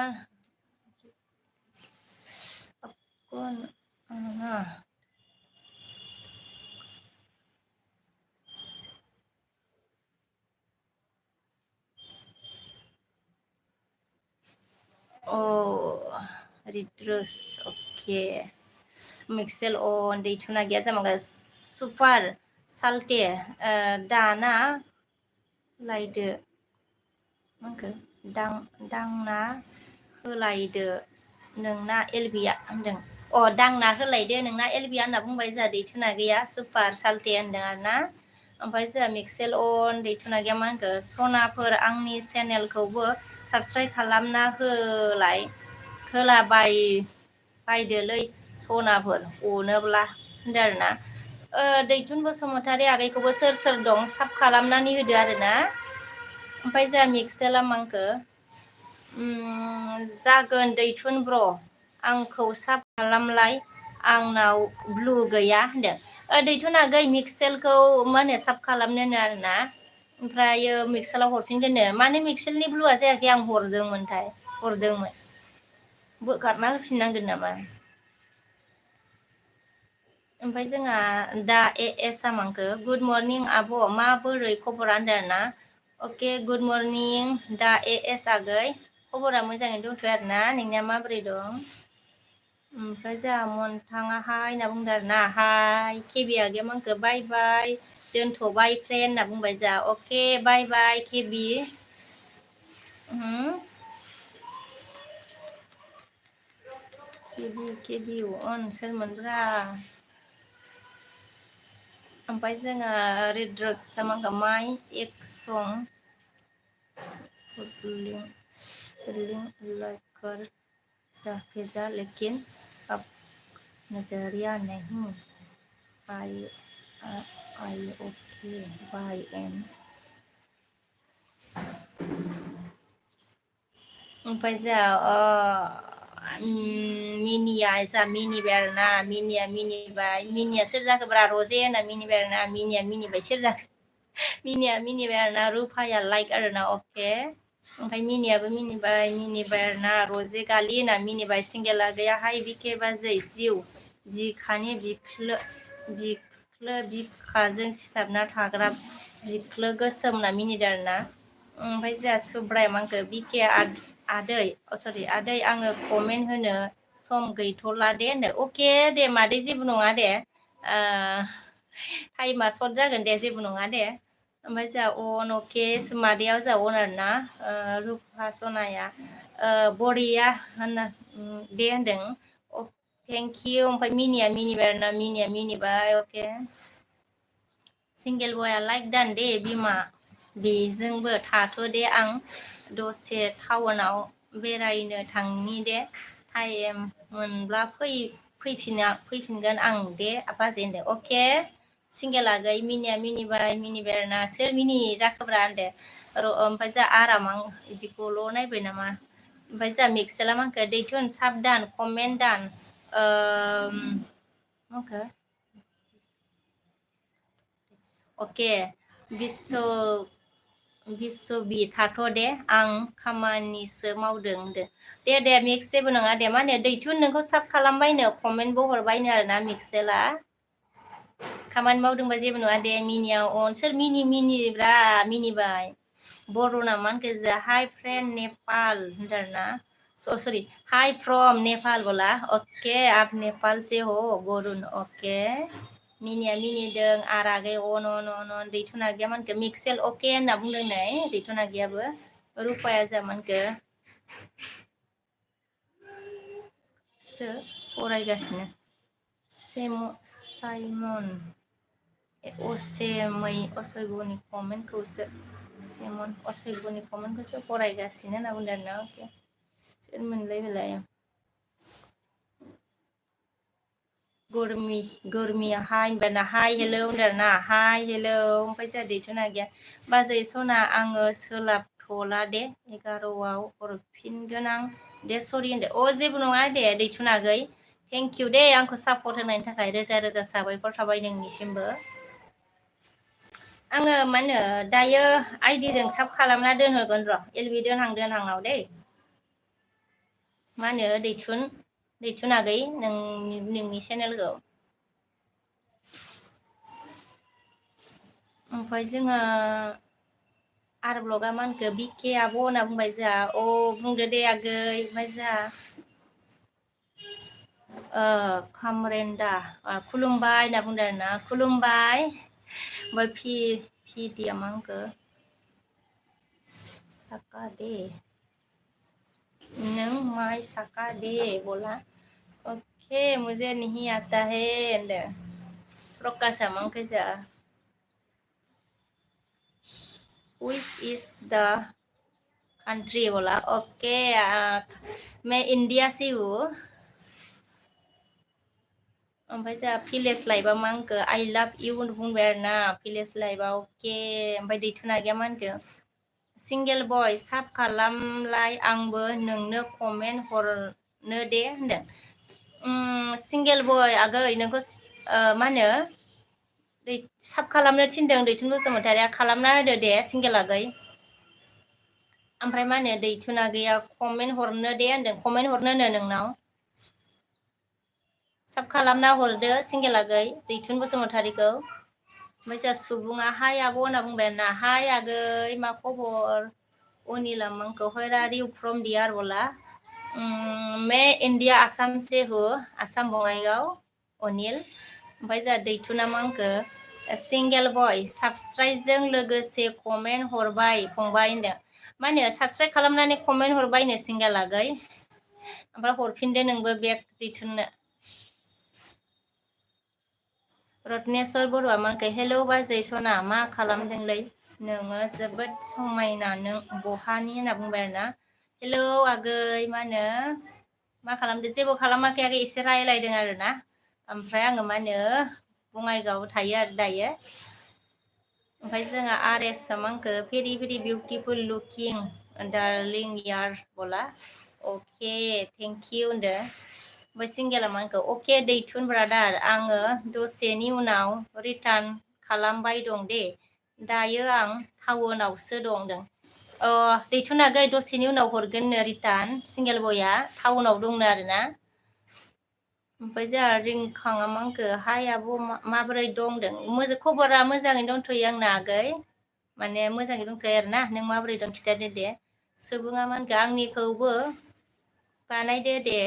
रिद्रुस अके मिक्सेल अन दैथुना गैया जामांगा सुपार साल्टे दाना लायदो माखो दांना होलायदो नोंना एलबिया होनदों दांना होलायदो नोंना एलबिया होनना बुंबाय जोंहा दैथुना गैया सुपार साल्टे होनदों आरोना ओमफ्राय जोंहा मिक्सेल अन दैथुना गैया मा होनखो सनाफोर आंनि चेनेलखौबो साबस्क्राइब खालामना होला बायदोलै सनाफोर अनोब्ला होनदों आरोना दैथुन बसुमतारी आगैखौबो सोर दं साब खालामनानै होदो आरोना ओमफ्राय जोंहा मिक्सेला मांखो जागोन दैथुन ब्र आंखौ साब खालामलाय आंनाव ब्लु गैया होनदों दैथ'नागै मिक्सेलखौ मा होनो साब खालामनो आरोना ओमफ्रायो मिक्सेलाव हरफिनगोननो मानो मिक्सेलनि ब्लुआ जायाखै आं हरदोंमोन बोखारना होफिननांगोन नामा ओमफ्राय जोंहा दा एस आमांखो गुड मर्निं आब' माबोरै खबरा होनदों आरोना अके गुड मर्निं दा एस आगै खबरा मोजाङै दंथ'यो आरोना नोंनिया माबोरै दं ओमफ्राय जोंहा मोनथाङा हाय होनना बुंदों आरोना हाय केबि आगैया आंखौ बाय बाय दोनथ'बाय फ्रेन्ड होनना बुंबाय जोंहा अके बाय बाय केबि केबि अन सोरमोनब्रा ओमफ्राय जोङो रिद्रसा माइ एक्सं कर भेजा लेकिन अब नजरिया नहीं आई ओके बाय एम ओमफ्राय जोंहा मिनिया जा मिनिबाय आरोना मिनिया मिनिबाय मिनिया सोर जाखोब्रा रजे होनना मिनिबाय आरोना मिनिया मिनिबाय सोर जाखो मिनिया मिनिबाय आरोना रुफाया लाइक आरोना अके ओमफ्राय मिनिबाय आरोना रजे गालि होनना मिनिबाय सिंगेला गैया हाय बिखे बाजै जिउ बिखानि बिखाजों सिथाबना थाग्रा बिख्लो गोसोम होनना मिनिदों आरोना ओमफ्राय जोंहा सुब्राया आंखौ बिके आदै सरि आदै आङो कमेन्ट होनो सम गैथ'ला दे होनो अके दे मादै जेबो नङा दे टाइमा सर्ट जागोन दे जेबो नङा दे ओमफ्राय जोंहा अन अके मादैयाव जोंहा अन आरोना रुपा सनाया बरिया होनना दे होनदों थेंक इउ ओमफ्राय मिनिबाय आरोना मिनिबाय अके सिंगेल बया लाइक दान दे बिमा बेजोंबो थाथ' दे आं दसे टाउनाव बेरायनो थांनि दे टाइम मोनब्ला फैफिनगोन आं दे बाजै होनदों अके सिंगेल आगै मिनिबाय आरोना सोर मिनि जाखोब्रा होनदो ओमफ्राय जोंहा आराम आं बिदिखौल' नायबाय नामा ओमफ्राय जोंहा मिक्सेला माखो दैथुन साबदान कमेन्ट दान माखो अके बिस्वबि थाथ' दे आं खामानिसो मावदों होनदो दे मिक्स जेबो नङा दे मा होनो दैथुन नोंखौ साब खालामबायनो कमेन्टबो हरबायनो आरोना मिक्सेला खामानि मावदोंबा जेबो नङा दे मिनियाव अन सोर मिनिब्रा मिनिबाय बर' नामा होनखो हाइ फ्रेन्ड नेपाल होनदों आरोना सरि हाइ फ्रम नेपाल बोला अके आप नेपाल से हो गरुन अके मिनिया मिनिदों आगै अन दैथुन आगैया मानखो मिक्सेल अके होनना बुंदों नै दैथुन आगैयाबो रुपाया जामानखो फरायगासिनो साइमन असयगनि कमेन्टखौसो सेमन असयगनि कमेन्टखौसो फरायगासिनो होनना बुंदों आरोना अके सोरमोनलाय बेलाय गोरमिया हाय होनबाना हाय हेलौ होनदों आरोना हाय हेलौ ओमफ्राय जोंहा दैथुन आगैया बाजै सना आङो सोलाबथ'ला दे 11आव हरफिनगोन आं दे सरि होनदो जेबो नङा दे दैथुन आगै थेंक इउ दे आंखौ सापर्ट होनायनि थाखाय रोजा रोजा साबायखर थाबाय नोंनिसिमबो आङो मा होनो दायो आइडिजों साब खालामना दोनहरगोन र' एलबि दोनहां दे मा होनो दैथुन आगै नोंनि चेनेलखौ ओमफ्राय जोंहा आर ब्लगा मा होनखो बिके आब' होनना बुंबाय जोंहा बुंदो दे आगै ओमफ्राय जोंहा खामरेन्दा खुलुमबाय होनना बुंदों आरोना खुलुमबाय ओमफ्राय फिदिया मा होनखो साका दे नों माय साका दे बोला ओके मुझे नहीं आता है होनदों प्रकाशआ मा होनखो जोंहा Which is the country बोला ओके मैं इंडिया से हूँ ओमफ्राय जोंहा भिलेज लाइफआ मा होनखो आइ लाभ इउ बुंबाय आरोना भिलेज लाइफआ अके ओमफ्राय दैथुन आगैया मा होनखो सिंगेल बय साब खालामलाय आंबो नोंनो कमेन्ट हरनो दे होनदों सिंगेल बय आगै नोंखौ मा होनो साब खालामनो थिनदों दैथुन बसुमतारिया खालामना होदो दे सिंगेल आगै ओमफ्राय मा होनो दैथुन आगैया कमेन्ट हरनो दे होनदों कमेन्ट हरनो नोंनाव साब खालामना हरदो सिंगेल आगै दैथुन बसुमतारिखौ ओमफ्राय जोंहा सुबुङा हाय आब' होनना बुंबाय आरोना हाय आगै मा खबर अनिला मंको where are you from dear बोला मैं इंडिया आसाम से हूँ आसाम बङाइगाव अनिल ओमफ्राय जोंहा दैथुना मंको सिंगेल बय साबस्क्राइबजों लोगोसे कमेन्ट हरबाय फंबाय होनदों मा होनो साबस्क्राइब खालामनानै कमेन्ट हरबायनो सिंगेल आगै ओमफ्राय हरफिनदो नोंबो बेक दैथुननो रत्नेस्वर बरुवा मंको हेलौ बाजै सना मा खालामदोंलै नोङो जोबोद समायना नों बहानि होनना बुंबाय आरोना हेलौ आगै मा होनो मा खालामदो जेबो खालामाखै आगै एसे रायलायदों आरोना ओमफ्राय आङो मा होनो बङाइगावआव थायो आरो दायो ओमफ्राय जोंहा आर एस मंको very very beautiful looking darling यार बोला अके थेंक इउ होनदो ओमफ्राय सिंगेला मंको अके दैथुन ब्रादार आङो दसेनि उनाव रिटार्न खालामबाय दं दे दायो आं टाउनावसो दं दैथुन आगै दसेनि उनाव हरगोननो रिटार्न सिंगेल बया टाउनाव दंनो आरोना ओमफ्राय जोंहा रिंखाङा मंको हाय आब' माबोरै दंदों खबरा मोजाङै दंथ'यो आंना आगै माने मोजाङै दंथ'यो आरोना नों माबोरै दं खिथादो दे सुबुङा मंको आंनिखौबो बानायदो दे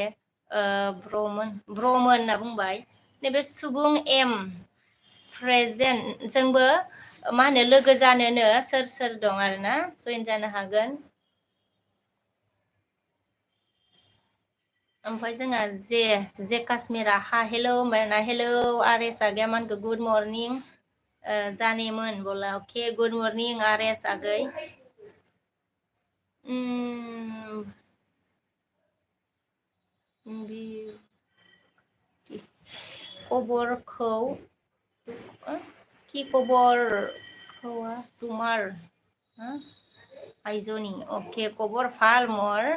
ब्रमोन होनना बुंबाय नैबे सुबुं एम प्रेजेन्ट जोंबो मा होनो लोगो जानोनो सोर सोर दं आरोना जइन जानो हागोन ओमफ्राय जोंहा जे काश्मिरा हेलौ होनबायना हेलौ आर एस आगैया मानखो गुड मर्निं जानेमोन बोला अके गुड मर्निं आर एस आगै खबरखौ कि खबर तुमार आइजनि अके खबर फाल मर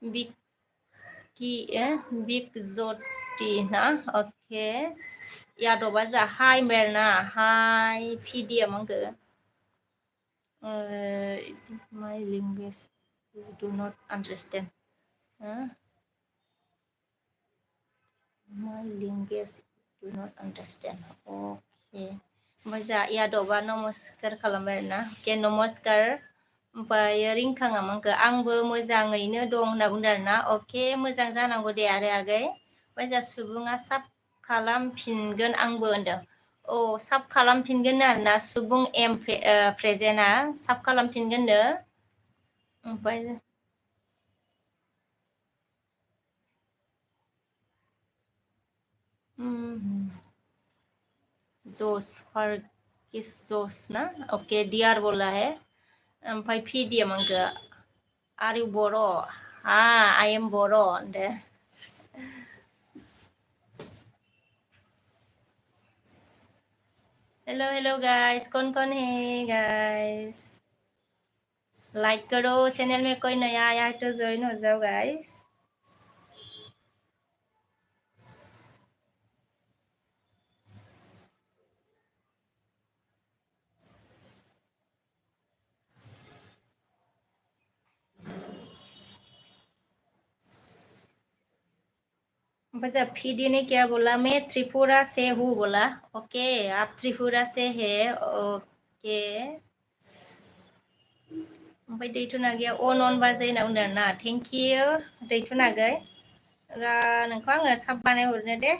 बिग ज्योति ना ओके यादबा जा हाय मेरना हाय फिडिया मंको it is my language you do not understand my language do not understand okay ओमफ्राय जा यादबा नमस्कार खालामबाय आरोना अके नमस्कार ओमफ्राय रिंखाङा मंको आंबो मोजाङैनो दं होनना बुंदों आरोना अके मोजां जानांगौ दे आरो आगै ओमफ्राय जा सुबुङा साब खालामफिनगोन आंबो होनदों साब खालामफिनगोन आरोना सुबुं एम प्रेजेन्टआ साब खालामफिनगोननो ओमफ्राय जोस फार्किस जोस ना ओके डियार बोला है ओमफ्राय फिडिया मंको आर इउ बर' आइ एम बर' होनदो हेलो हेलो गाइस कौन है गाइस लाइक करो चैनल में कोई नया आया है तो ज्वाइन हो जाओ गाइस जब फीडी ने क्या बोला मैं त्रिपुरा से हूँ बोला ओके आप त्रिपुरा से है ओके ओमफ्राय दैथुन आगैया अन बाजै होनना बुंदों आरोना थेंक इउ दैथुन आगै नोंखौ आङो साब बानायहरनो दे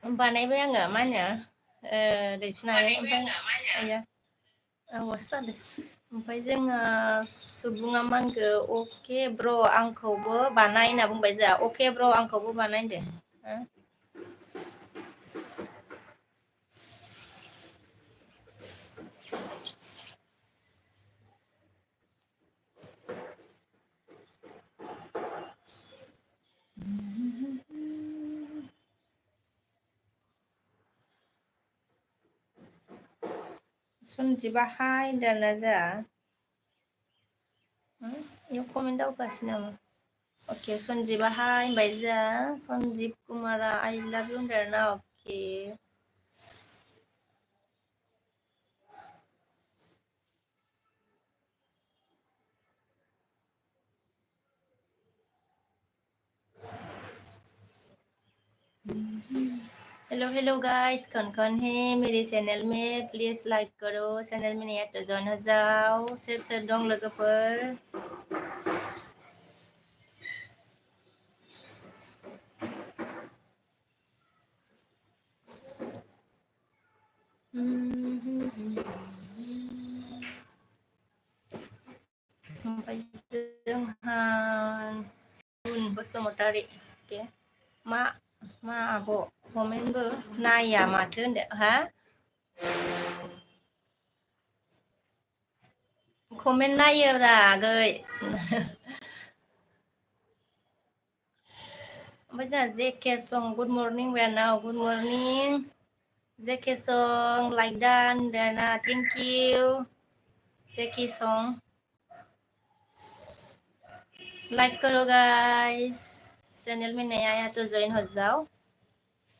बानायबाय आङो मा होनो दैथुनानै ओमफ्राय आवाज जादों ओमफ्राय जोंहा सुबुङा मा होनखो अके ब्र आंखौबो बानाय होनना बुंबाय जोंहा अके ब्र आंखौबो बानाय होनदो सनजिबा हाय होनदों आरोना जोंहा इयाव कमेन्ट दावगासिनो नामा अके सनजिबा हाय होनबाय जोंहा सनजिब कुमारा आइ लाभ इउ होनदों आरोना अके हेलो हेलो गाइस कौन कौन है मेरे चैनल में प्लीज लाइक करो चैनल में नया तो जॉइन हो जाओ सोर सोर दं लोगोफोर ओमफ्राय जोंहा बुन बसुमतारी अके मा मा आब' कमेन्टबो नाया माथो होनदो हा कमेन्ट नायोब्रा आगै ओमफ्राय जोंहा जेके सं गुड मर्निं बेनाव गुड मर्निं जेके सं लाइक डान देना थेंक इउ जेके सं लाइक करो गाइस चैनल में नया आया तो जॉइन हो जाओ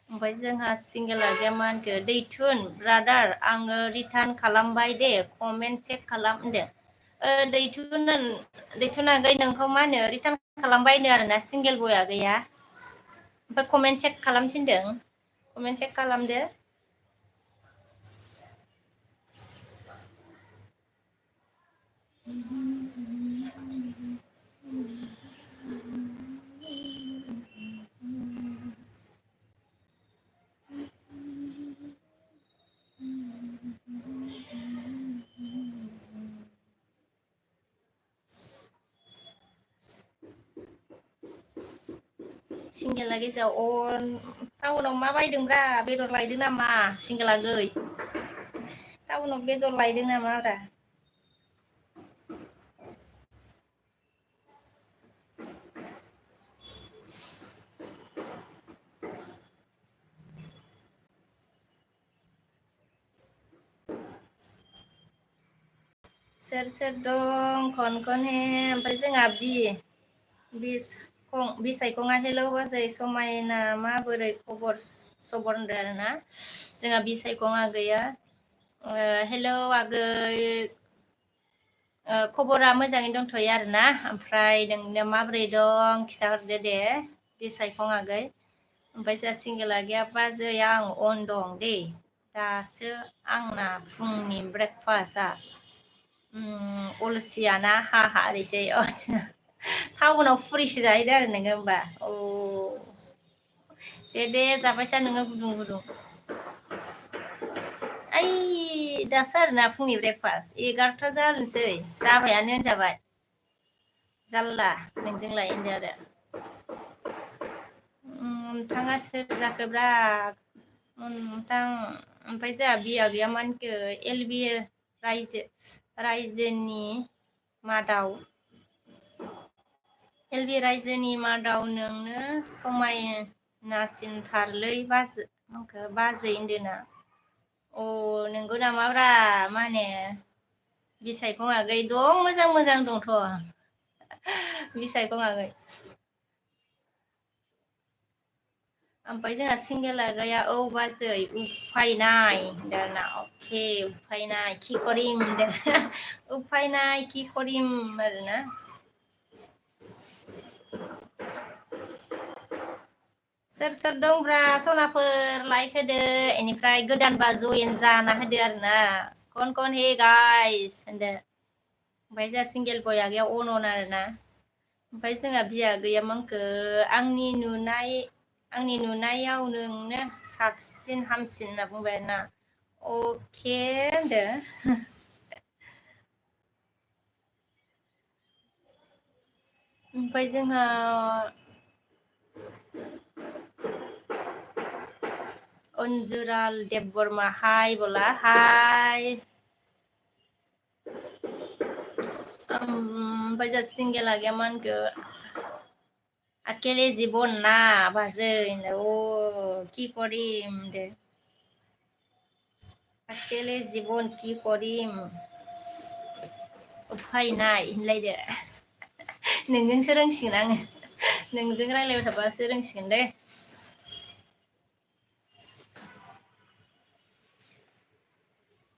ओमफ्राय जोंहा सिंगेल आगैया मा होनखो दैथुन ब्रादार आङो रिटार्न खालामबाय दे कमेन्ट चेक खालाम होनदो दैथुन आगै नोंखौ मा होनो रिटार्न खालामबायनो आरोना सिंगेल बय आगैया ओमफ्राय कमेन्ट चेक खालाम थिनदों कमेन्ट चेक खालामदो सिंगेला गेजेराव अन टाउनाव मा बायदोंब्रा बेदर लायदों नामा सिंगेला गै टाउनाव बेदर लायदों नामाब्रा सोर सोर दं खन खन हे ओमफ्राय जोंहा बिसायखङा हेलौ बाजै समायना माबोरै खबर सबर होनदों आरोना जोंहा बिसायखं आगैया हेलौ आगै खबरा मोजाङै दंथ'यो आरोना ओमफ्राय नोंनो माबोरै दं खिथाहरदो दे बिसायखं आगै ओमफ्राय जोंहा सिंगेल आगैया बाजै आं अन दं दै दासो आंना फुंनि ब्रेकफास्टआ अलसियाना हा हा ओरैसै टाउनाव फुरिसो जाहैदो आरो नोङो होमबा दे जाबाय था नोङो गुदुं गुदुं ओइ दासो आरोना फुंनि ब्रेकफास्ट 11ता जानोसै जाबायानो होनजाबाय जारला नोंजोंलाय होनदो आरो नोंथाङा सोर जाखोब्रा नोंथां ओमफ्राय जोंहा बिया गैया मा होनखो एलबि रायजोनि मादाव एलबि रायजोनि मादाव नोंनो समायनासिनथारलै बाजै होनदोना अ नोंगौ नामाब्रा मा होनो बिसायखं आगै दं मोजां मोजां दंथ' बिसायखं आगै ओमफ्राय जोंहा सिंगेल आगैया औ बाजै उफायनाय होनदों आरोना अके उफायनाय कि करिम होनदों उफायनाय कि करिम आरोना सोर सोर दंब्रा सनाफोर लाइक होदो बेनिफ्राय गोदानबा जयेन जाना होदो आरोना कन कन हे गाइस होनदो ओमफ्राय जोंहा सिंगेल बय आगैया अन आरोना ओमफ्राय जोंहा बिया गैया मा होनखो आंनि नुनाय आंनि नुनायाव नोंनो साबसिन हामसिन होनना बुंबाय आरोना अके होनदो ओमफ्राय जोंहा अनजुराल देबबर्मा हाय बोला हाय ओमफ्राय जा सिंगेला गया मानखो अकेले जीवन ना बाजै ओ কি কৰিম দে अकेले जीवन কি কৰিম उफाय নাই होनलायदो नोंजोंसो रोंसिगोन आङो नोंजों रायलायबाय थाबासो रोंसिगोन दे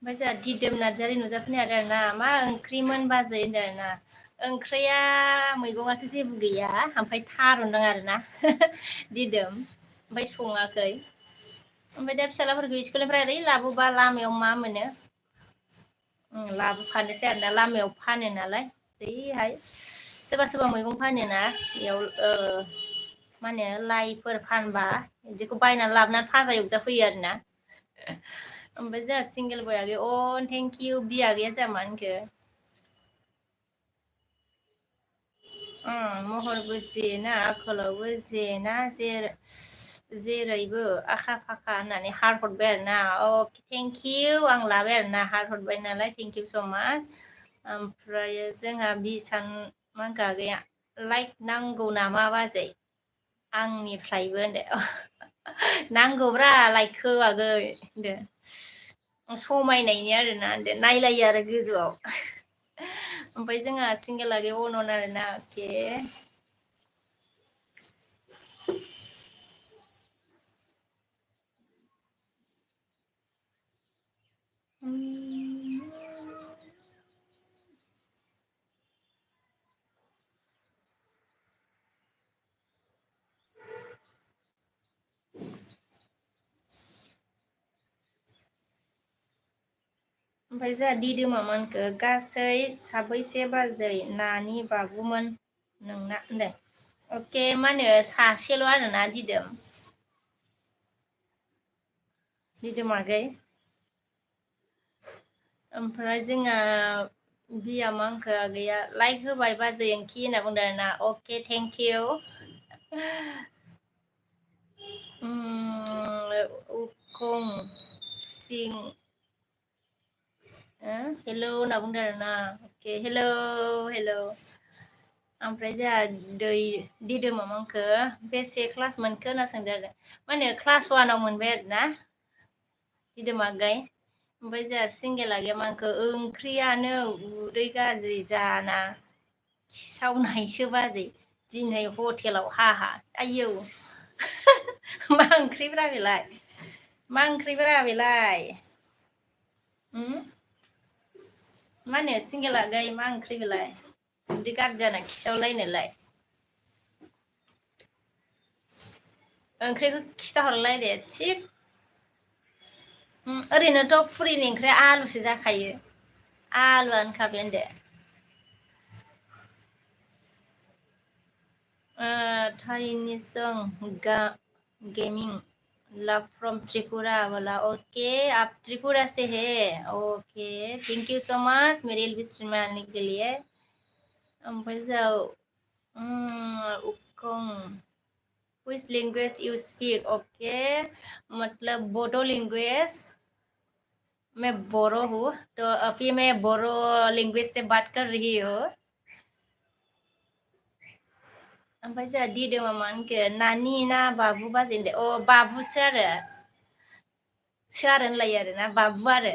ओमफ्राय जोंहा दिदोम नार्जारि नुजाफैनो हादों आरोना मा ओंख्रिमोन बाजै होनदों आरोना ओंख्रिया मैगङाथ' जेबो गैया ओमफ्राय थारुन दं आरोना दिदोम ओमफ्राय सङाखै ओमफ्राय दा फिसालाफोरखौ स्कुलनिफ्राय ओरै लाबोबा लामायाव मा मोनो लाबोफानोसै आरोना लामायाव फानो नालाय ओरैहाय सोरबा सोरबा मैगं फानोना बेयाव मा होनो लाइफोर फानबा बिदिखौ बायनानै लाबोनानै फाजा एवजाफैयो आरोना ओमफ्राय जोंहा सिंगेल बय आगै अ थेंकिउ बिया गैया जोंहा मा होनखो महरबो जेना आखलावबो जेना जेरैबो आखा फाखा होननानै हार्ट हरबाय आरोना अके थेंकिउ आं लाबाय आरोना हार्ट हरबाय नालाय थेंकिउ स' माच ओमफ्राय जोंहा बिसान मा होनखो आगैया लाइक नांगौ नामा बाजै आंनिफ्रायबो होनदो नांगौब्रा लाइकखौ आगै होनदो समायनायनि आरोना होनदो नायलायो आरो गोजौआव ओमफ्राय जोंहा सिंगेल आगै अनन आरोना अके ओमफ्राय जोंहा दिदोमा मोनखो गासै साबैसे बाजै नानि बाबुमोन नोंना होनदों अके मा होनो सासेल' आरोना दिदोम आगै ओमफ्राय जोंहा बिया मा होनखो आगैया लाइक होबाय बाजै ओंखि होनना बुंदों आरोना अके थेंकिउ उखं सिं हेलौ होनना बुंदों आरोना अके हेलौ हेलौ ओमफ्राय जोंहा दिदोमा मोनखो बेसे क्लास मोनखो होनना सोंदों आरो मा होनो क्लास 1आव मोनबाय आरोना दिदोम आगै ओमफ्राय जोंहा सिंगेल आगैया मा होनखो ओंख्रियानो उदै गाज्रि जाना खिसावनायसो बाजै दिनै हटेलाव हाहा आयौ मा ओंख्रिब्रा बेलाय मा ओंख्रिब्रा बेलाय मा होनो सिंगेल आगै मा ओंख्रि बेलाय उदै गाज्रि जाना खिसावलायनायलाय ओंख्रिखौ खिथाहरलाय दे थिग ओरैनोथ' फुरिनि ओंख्रिया आलुसो जाखायो आलुआनोखा बे होनदो थाइनिसं गेमिं लव फ्रॉम त्रिपुरा बोला ओके आप त्रिपुरा से है okay thank you so much मेरे एलबी स्ट्रीम में आने के लिए ओमफ्राय जाव उखं which language you speak okay मतलब बोडो लैंग्वेज मैं बोरो हूँ तो अभी मैं बोरो लैंग्वेज से बात कर रही हूँ ओमफ्राय जोंहा दिदोमा मा होनखो नानि ना बाबु बाजै होनदो अ बाबुसो आरो होनलायो आरोना बाबु आरो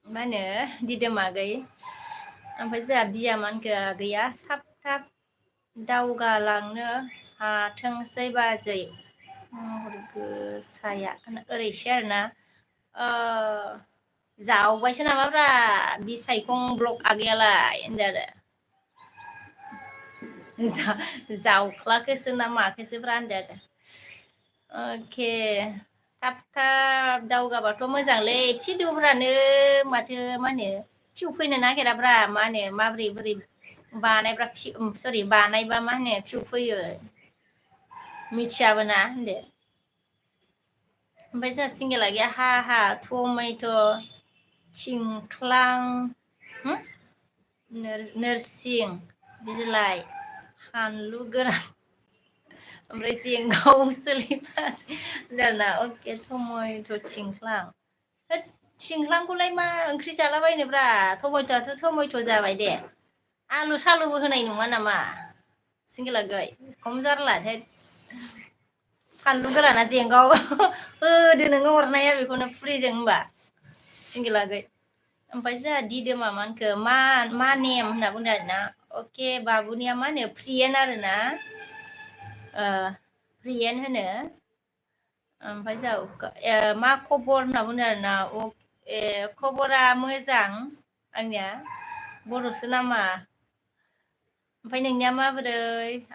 मा होनो दिदोम आगै ओमफ्राय जोंहा बिया मा होनखो आगैया थाब थाब दावगालांनो हाथोंसै बाजै महर गोसाया ओरैसो आरोना जावबायसो नामाब्रा बिसायखं ब्लक आगैयालाय होनदो आरो जावख्लाखोसो ना माखोसोब्रा होनदो आरो अके थाब थाब दावगाबाथ' मोजांलै भिडिअफ्रानो माथो मा होनो भिउ फैनो नागिराब्रा मा होनो माबोरै बोरै बानायब्रा सरि बानायबा मा होनो भिउ फैयो मिथियाबो ना होनदो। ओमफ्राय जोंहा सिंगेला गैया हा हा टमेट' थिंख्लां नोरसिं बिलाइ फानलु गोरान ओमफ्राय जेंगाव सोलिबास आरोना अके टमेट' थिंख्लां होद थिंख्लांखौलाय मा ओंख्रि जालाबायनोब्रा टमेट'आथ' टमेट' जाबाय दे आलु सालुबो होनाय नङा नामा सिंगेला गै खम जारला हेद फानलु गोराना जेंगाव होदो नोङो हरनाया बेखौनो फुरिजों होनबा सिंगेला गै ओमफ्राय जोंहा दिदोमा मा होनखो मा नेम होनना बुंदों आरोना अके बाबुनिया मा होनो प्रियेन आरोना प्रियेन होनो ओमफ्राय जोंहा मा खबर होनना बुंदों आरोना खबरा मोजां आंनिया बर'सो नामा ओमफ्राय नोंनिया माबोरै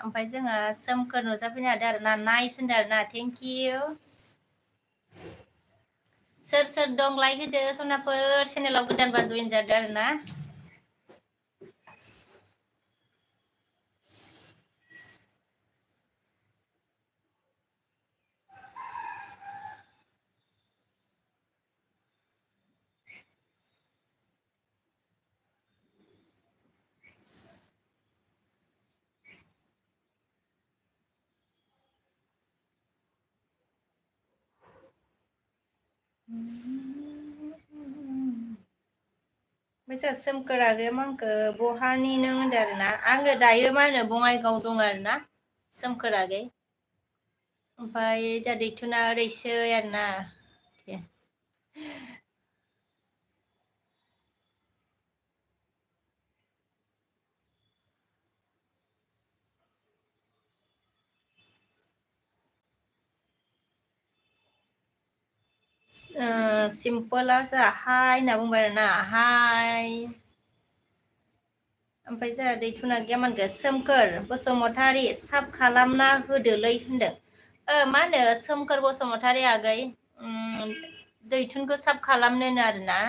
ओमफ्राय जोंहा सोमखोर नुजाफैनो हादों आरोना नाइस होनदों आरोना थेंक इउ सोर सोर दं लाइक होदो सनाफोर चेनेलाव गोदानबा जइन जादो आरोना ओमफ्राय जोंहा सोमखोर आगैया मा होनखो बहानि नों होनदों आरोना आङो दायो मा होनो बङाइगाव दं आरोना सोमखोर आगै ओमफ्राय जोंहा दैथुना ओरैसै आरोना सिम्पोला जोंहा हाय होनना बुंबाय आरोना हाय ओमफ्राय जोंहा दैथुना गैया मा होनखो सोमखोर बसुमतारी साब खालामना होदोलै होनदों मा होनो सोमखोर बसुमतारी आगै दैथुनखौ साब खालामनोनो आरोना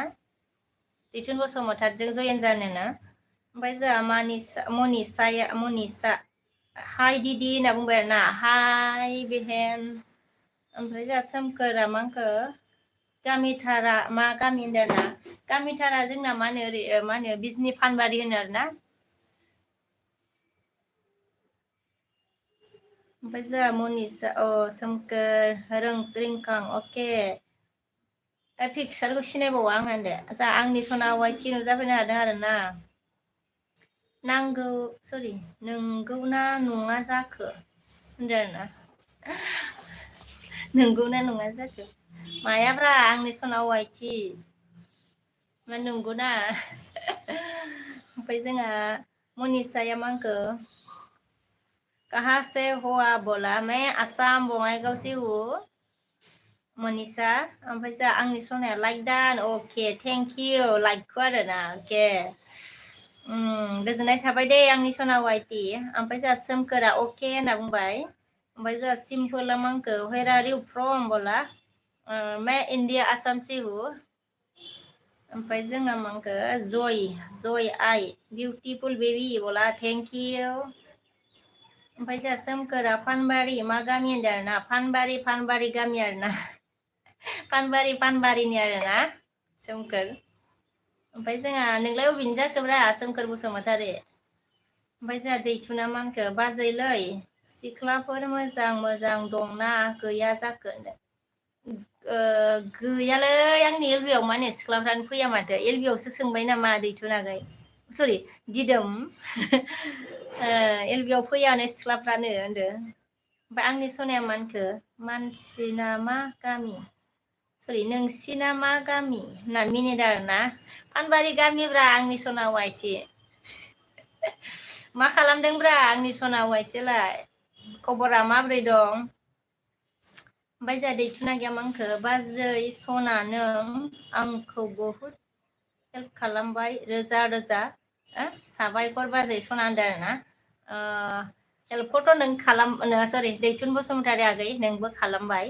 दैथुन बसुमतारीजों जयेन जानोनो ओमफ्राय जोंहा मनिसा हाय दिदि होनना बुंबाय आरोना हाय बेहेन ओमफ्राय जोंहा सोमखोरा मा होनखो गामिथारा मा गामि होनदों आरोना गामिथारा जोंना मा होनो ओरै मा होनो बिजनि फानबारि होनो आरोना ओमफ्राय जोंहा मनिसा सोमखोर रिंखां अके पिक्सारखौ सिनायबावा आं होनदो आदसा आंनि सना वाइटि नुजाफैनो हादों आरोना नंगौना नङा जाखो होनदों आरोना नंगौना नङा जाखो मायाब्रा आंनि सना वाइटि मा नंगौना ओमफ्राय जोंहा मनिसाया मा होनखो कहाँ से हो आप बोला मैं आसाम बङाइगाव से हूँ मनिसा ओमफ्राय जोंहा आंनि सनाया लाइक दान अके थेंक इउ लाइकखौ आरोना अके गोजोननाय थाबाय दे आंनि सना वाइटि ओमफ्राय जोंहा सोमखोरा अके होनना बुंबाय ओमफ्राय जोंहा सिम्पोला मा होनखो वेर आर इउ फ्रम बोला मैं इंडिया आसाम से हूँ ओमफ्राय जोंहा मा होनखो जय आइ बिउटिफुल बेबि बोला थेंक इउ ओमफ्राय जोंहा सोमखोरा फानबारि मा गामि होनदों आरोना फानबारि गामि आरोना पानबारिनि आरोना सोमखोर ओमफ्राय जोंहा नोंलाय अबेनि जाखोब्रा सोमखोर बसुमतारी ओमफ्राय जोंहा दैथुना मा होनखो बाजैलै सिख्लाफोर मोजां दंना गैया जाखो गैयालै आंनि एलबियाव माने सिख्लाफ्रानो फैया माथो एलबियावसो सोंबाय नामा दैथुनागै सरि दिदोम एलबियाव फैयानो सिख्लाफ्रानो होनदो ओमफ्राय आंनि सनाया मा होनखो मानसिना मा गामि सरि नोंसिना मा गामि होनना मिनिदों आरोना फानबारि गामिब्रा आंनि सना वाइटि मा खालामदोंब्रा आंनि सना वाइटिलाय खबरा माब्रै दं ओमफ्राय जोंहा दैथुना गैया मा होनखो बाजै सना नों आंखौ बहुद हेल्प खालामबाय रोजा रोजा साबायखर बाजै सना होनदों आरोना हेल्पखौथ' नों सरि दैथुन बसुमतारी आगै नोंबो खालामबाय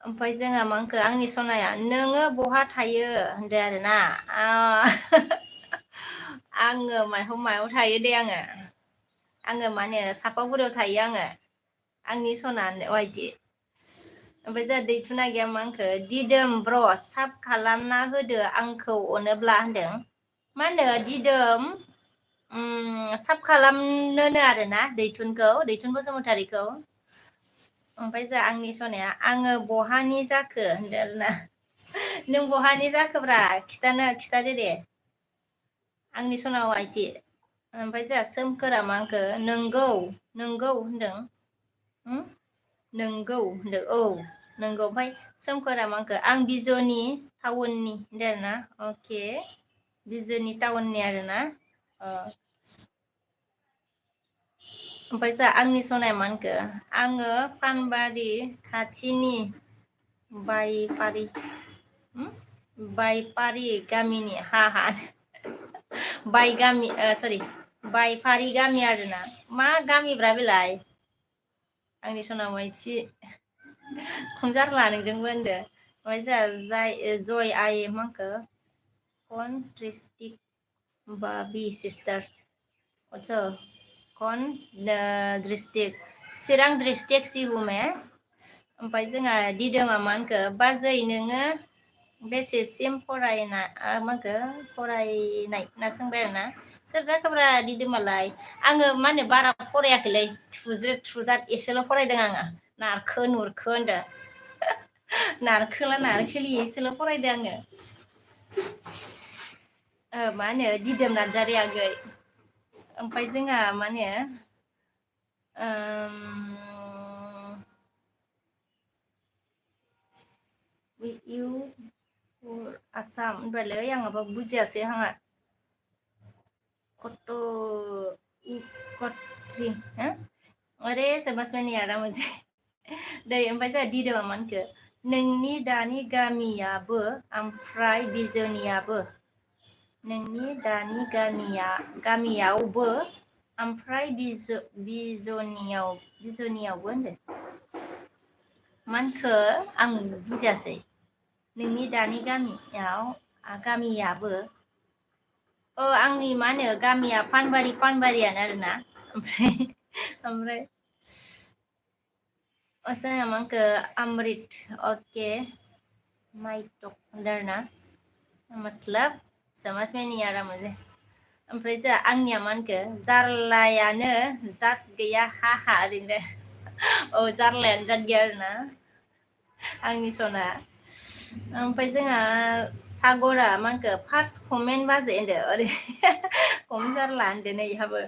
ओमफ्राय जोंहा मा होनखो आंनि सनाया नोङो बहा थायो होनदो आरोना आङो मायाव थायो दे आङो माने सापागुरियाव थायो आंनि सना वाइटि ओमफ्राय जोंहा दैथुना गैया मा आंखो दिदोम ब्र साब खालामना होदो आंखौ अनोब्ला होनदों मा होनो दिदोम साब खालामनोनो आरोना दैथुन बसुमतारिखौ ओमफ्राय जोंहा आंनि सनाया आङो बहानि जाखो होनदों आरोना नों बहानि जाखोब्रा खिथादो दे आंनि सना वाइटि ओमफ्राय जोंहा सोमखोरा मा होनखो नोंगौ होनदों नोंगौ होनदों औ नोंगौ ओमफ्राय सोमखोरा मा होनखो आं बिजनि टाउननि होनदों आरोना अके बिजनि टाउननि आरोना ओमफ्राय जोंहा आंनि सनाया मा होनखो आङो पानबारि खाथिनि बायपारि गामिनि बायफारि गामि आरोना मा गामिब्रा बेलाय आंनि सना माइथि खम जारला नोंजोंबो होनदो ओमफ्राय जोंहा जय आइ मा होनखो कौन डिस्ट्रिक्ट बाबि सिस्टार कौन डिस्ट्रिक्ट चिरां डिस्ट्रिक्ट सिहुमे ओमफ्राय जोंहा दिदोमा मा होनखो बाजै नोङो बेसेसिम फरायनाय होनना सोंबाय आरोना सोर जाखोब्रा दिदोमालाय आङो मा होनो बारा फरायाखैलै थुज्रेद एसेल' फरायदों आङो नारखो नुरखो होनदों नारखोला नारखोलि एसेल' फरायदों आङो मा होनो दिदोम नार्जारि आगै ओमफ्राय जोंहा मा होनो इउ आसाम होनबालै आं माबा बुजियासै आंहा कट्रि अरे समझ में नहीं आ रहा मुझे दै ओमफ्राय जोंहा दिदोमा मा होनखो नोंनि दानि गामियाबो ओमफ्राय बिजनियाबो नोंनि दानि गामियावबो ओमफ्राय बिजनियावबो होनदों मा होनखो आं बुजियासै नोंनि दानि गामियाबो आंनि मा होनो गामिया पानबारियानो आरोना ओमफ्राय जोंहा मा होनखो अमृत अके माइटक होनदों आरोना मतलब समझ में नहीं आ रहा मुझे ओमफ्राय जोंहा आंनिया मा होनखो जारलायानो जात गैया हा ओरैनो जारलायानो जात गैया आरोना आंनि सना ओमफ्राय जोंहा सागरा मा होनखो फार्स्ट कमेन्ट बाजै होनदो ओरै खम जारला होनदो नै इहाबो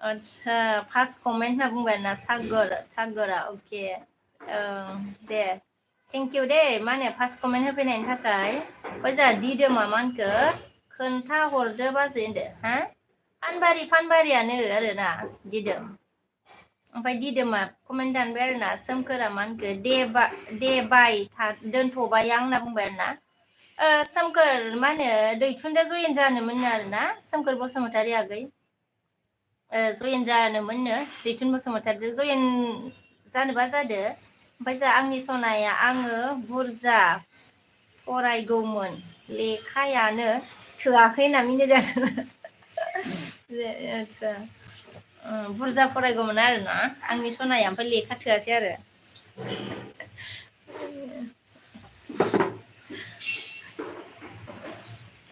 आदसा फार्स्ट कमेन्ट होनना बुंबाय ना सागरा अके दे थेंक इउ दे मा होनो फार्स्ट कमेन्ट होफैनायनि थाखाय ओमफ्राय जोंहा दिदोमा मा होनखो खोन्थाहरदो बाजै होनदो हा पानबारियानो आरोना दिदोम ओमफ्राय दिदोमा कमेन्ट दानबाय आरोना सोमखोरा मा होनखो दे बाय दोनथ'बाय आं होनना बुंबाय आरोना सोमखोर मा होनो दैथुनजों जयेन जानोमोन आरोना सोमखोर बसुमतारी आगै जयेन जानोमोननो दैथुन बसुमतारीजों जयेन जानोबा जादो ओमफ्राय जोंहा आंनि सनाया आङो बुरजा फरायगौमोन लेखायानो थोआखै होनना मिनिदों आदसा बुरजा फरायगौमोन आरोना आंनि सनाया ओमफ्राय लेखा थोआसै आरो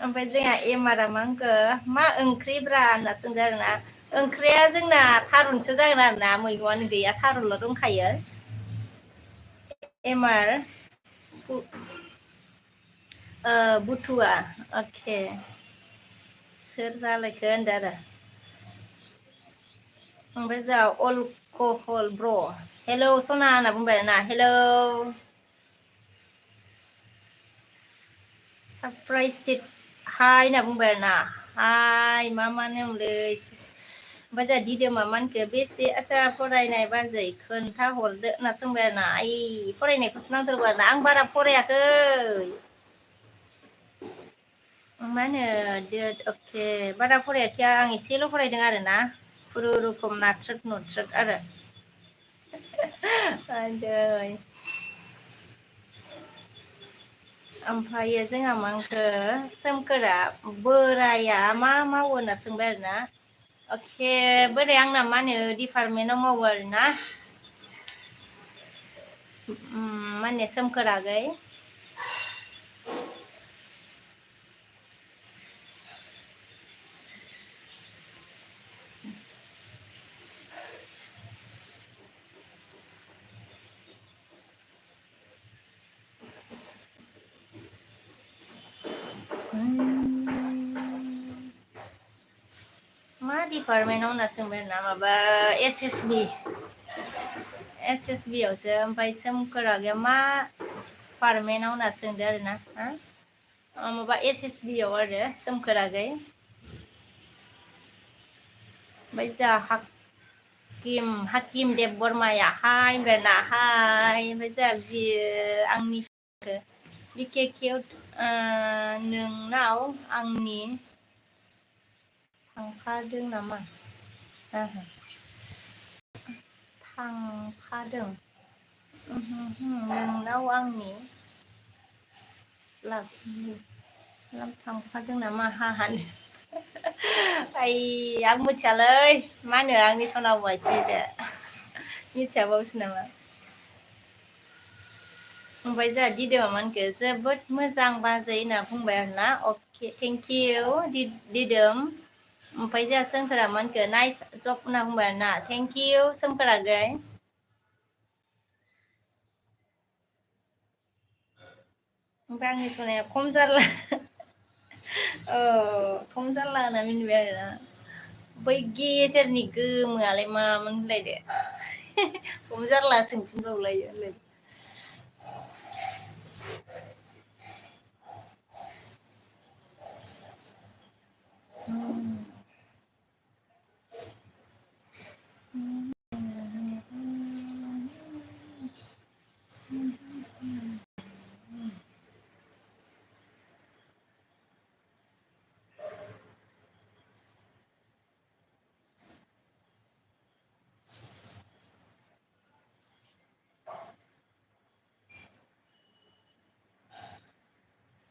ओमफ्राय जोंहा एमारा मा होनखो मा ओंख्रिब्रा होनना सोंदों आरोना ओंख्रिया जोंना थारुनसो जागोन आरोना मैगंआनो गैया थारुनल' दंखायो एमार बुथुवा अके सोर जालायखो होनदो आरो ओमफ्राय जोंहा अलकहल ब्र हेलौ सना होनना बुंबाय आरोना हेलौ सारप्राइज सिट हाय होनना बुंबाय आरोना हाय मा होनोमोनलै ओमफ्राय जोंहा दिदोमा मा होनखो बेसे आदसा फरायनाय बाजै खोन्थाहरदो होनना सोंबाय आरोना फरायनायखौसो नांथारगौ आरोना आं बारा फरायाखै मा होनो अके बारा फरायाखै आं एसेल' फरायदों आरोना खुनुरुखुम नाथ्रोद नुथ्रोद आरो आदै ओमफ्रायो जोंहा मांखो सोमखोरा बोराया मा मावो होनना सोंबाय आरोना अके बोराय आंना मा होनो डिपार्टमेन्टाव मावो आरोना मा होनो सोमखोर आगै मा डिपार्टमेन्टाव होनना सोंबाय आरोना माबा एस एस बि आवसो ओमफ्राय सोमखोर आगैया मा डिपार्टमेन्टाव होनना सोंदो आरोना माबा एस एस बि आव आरो सोमखोर आगै ओमफ्राय जोंहा हाकिम देब बरमाया हाय होनबायना हाय ओमफ्राय जोंहा आंनि बिखेकेयाव नोंनाव आंनि थांफादों नामा थांफादों नोंनाव आंनि थांफादों नामा हाहानो आं मिथियालै मा होनो आंनि सनाव बायदिनो मिथियाबावसो नामा ओमफ्राय जोंहा दिदोमामोनखो जोबोद मोजां बाजै होनना बुंबाय आरोना अके थेंकिउ दिदोम ओमफ्राय जोंहा सोमखोरामोनखो नाइस जब होनना बुंबाय आरोना थेंकिउ सोमखोर आगै ओमफ्राय आंनि सनाया खम जारला खम जारला होनना मिनिबाय आरोना बै गेजेरनि गोमोआलाय मामोन होनलायदो खम जारला सोंफिनबावलायो होनलाय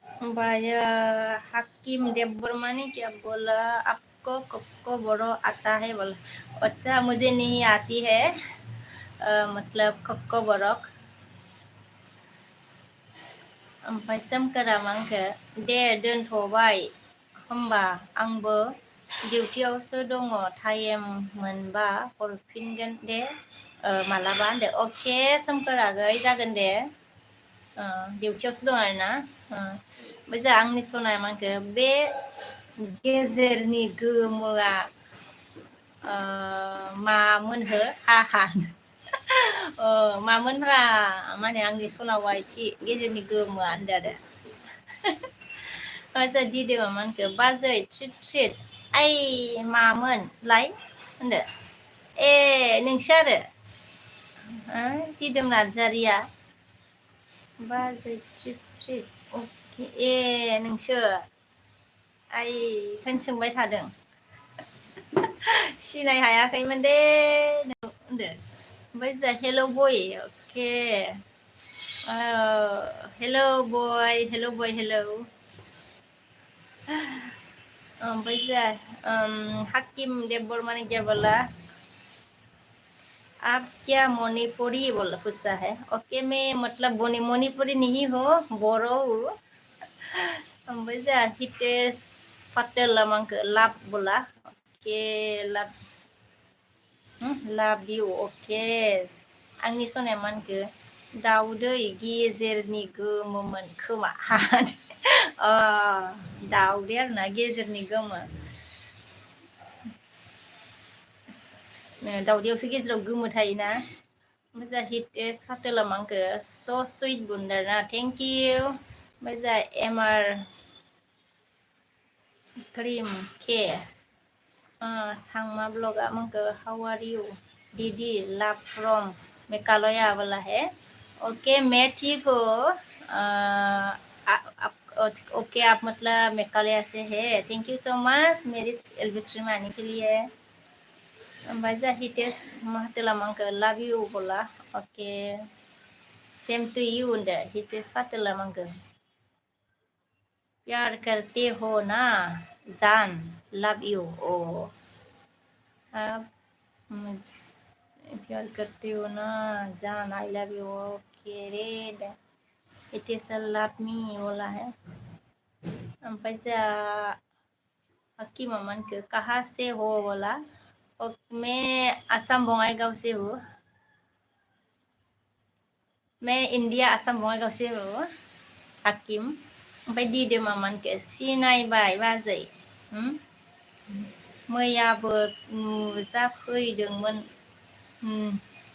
ओमफ्रायो हाकिम देव बर्मा ने क्या बोला आपको कक्को बड़ो आता है बोला अच्छा मुझे नहीं आती है मतलब कक्को बरक ओमफ्राय सोमखोरा मांखो दे दोनथ'बाय होमबा आंबो डिउटियावसो दङ टाइम मोनबा हरफिनगोन दे मालाबा होनदो अके सोमखोर आगै जागोन दे डिउटियावसो दं आरोना ओमफ्राय जोंहा आंनि सनाया मांखो बे गेजेरनि गोमोआ मामोनहो हाहा मामोनब्रा माने आंनि सनावा इथि गेजेरनि गोमोआ होनदो आरो जोंहा दिदोमा मानखो बाजै ट्रिट ट्रिट आइ मामोन लाय होनदो ए नोंसो आरो दिदोम नार्जारिया बाजै ट्रिट ट्रिट अके ए नोंसो आइ बेखौनो सोंबाय थादों सिनाय हायाखैमोन दे होनदो ओमफ्राय जोंहा हेल' बय अके हेल' बय हेल' ओमफ्राय जोंहा हाकिम देव बर्मा ने क्या बोला आप क्या मणिपुरी बोला पूछा है ओके मैं मतलब मणिपुरी नहीं हो बोरो हूँ ओमफ्राय जोंहा हितेश पाटेल आंखो लाभ बोला अके लाभ इउ अके आंनि सनाया मानखो दाउदै गेजेरनि गोमोमोन खोमा दाउदै आरोना गेजेरनि गोमो दाउदैयावसो गेजेराव गोमो थायोना ओमफ्राय जोंहा हितेश पाटेला आंखो स' सुइट बुंदों ना थेंक इउ ओमफ्राय जोंहा एमआर क्रिम के सांमा ब्लगा मंको हाउ आर यू दीदी लव फ्रॉम मेघालया वाला है ओके मैं ठीक हूँ ओके आप मतलब मेघालय से है थैंक यू सो मच मेरी एलबी स्ट्रीम में आने के लिए ओमफ्राय जोंहा हितेश पाटेला मंको लाभ इउ बोला ओके सेम टू इउ होनदो हितेश पाटेला मंको प्यार करते हो ना जान लव यू ओ आप प्यार करते हो ना जान I love you okay read it is love me बोला है ओमफ्राय जोंहा हकी ममन के कहाँ से हो बोला और मैं असम बङाइगांव से हूँ मैं इंडिया आसाम बङाइगांव से हूँ हाकिम ओमफ्राय दिदो मामानखौ सिनायबाय बाजै मैयाबो नुजाफैदोंमोन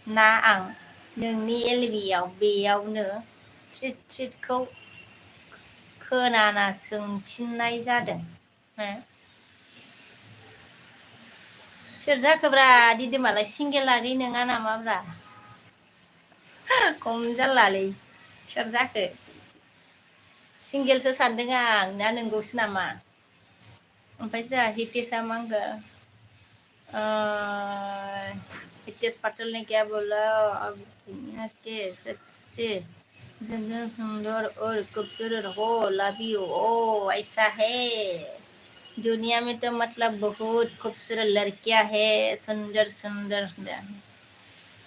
ना आं नोंनि एलबियाव बेयावनो ट्रिटखौ खोनाना सोंफिननाय जादों सोर जाखोब्रा दिदोमालाय सिंगेलारि नङा नामाब्रा खम जारलालै सोर जाखो सिंगेलसो सानदों आं ना नंगौसो नामा ओमफ्राय जोंहा हितेशआ मा होनगोन हितेश पाटिल ने क्या बोला अब दुनिया के सबसे ज्यादा सुंदर और खूबसूरत हो लव यू ओ ऐसा है दुनिया में तो मतलब बहुत खूबसूरत लड़कियां है सुंदर सुंदर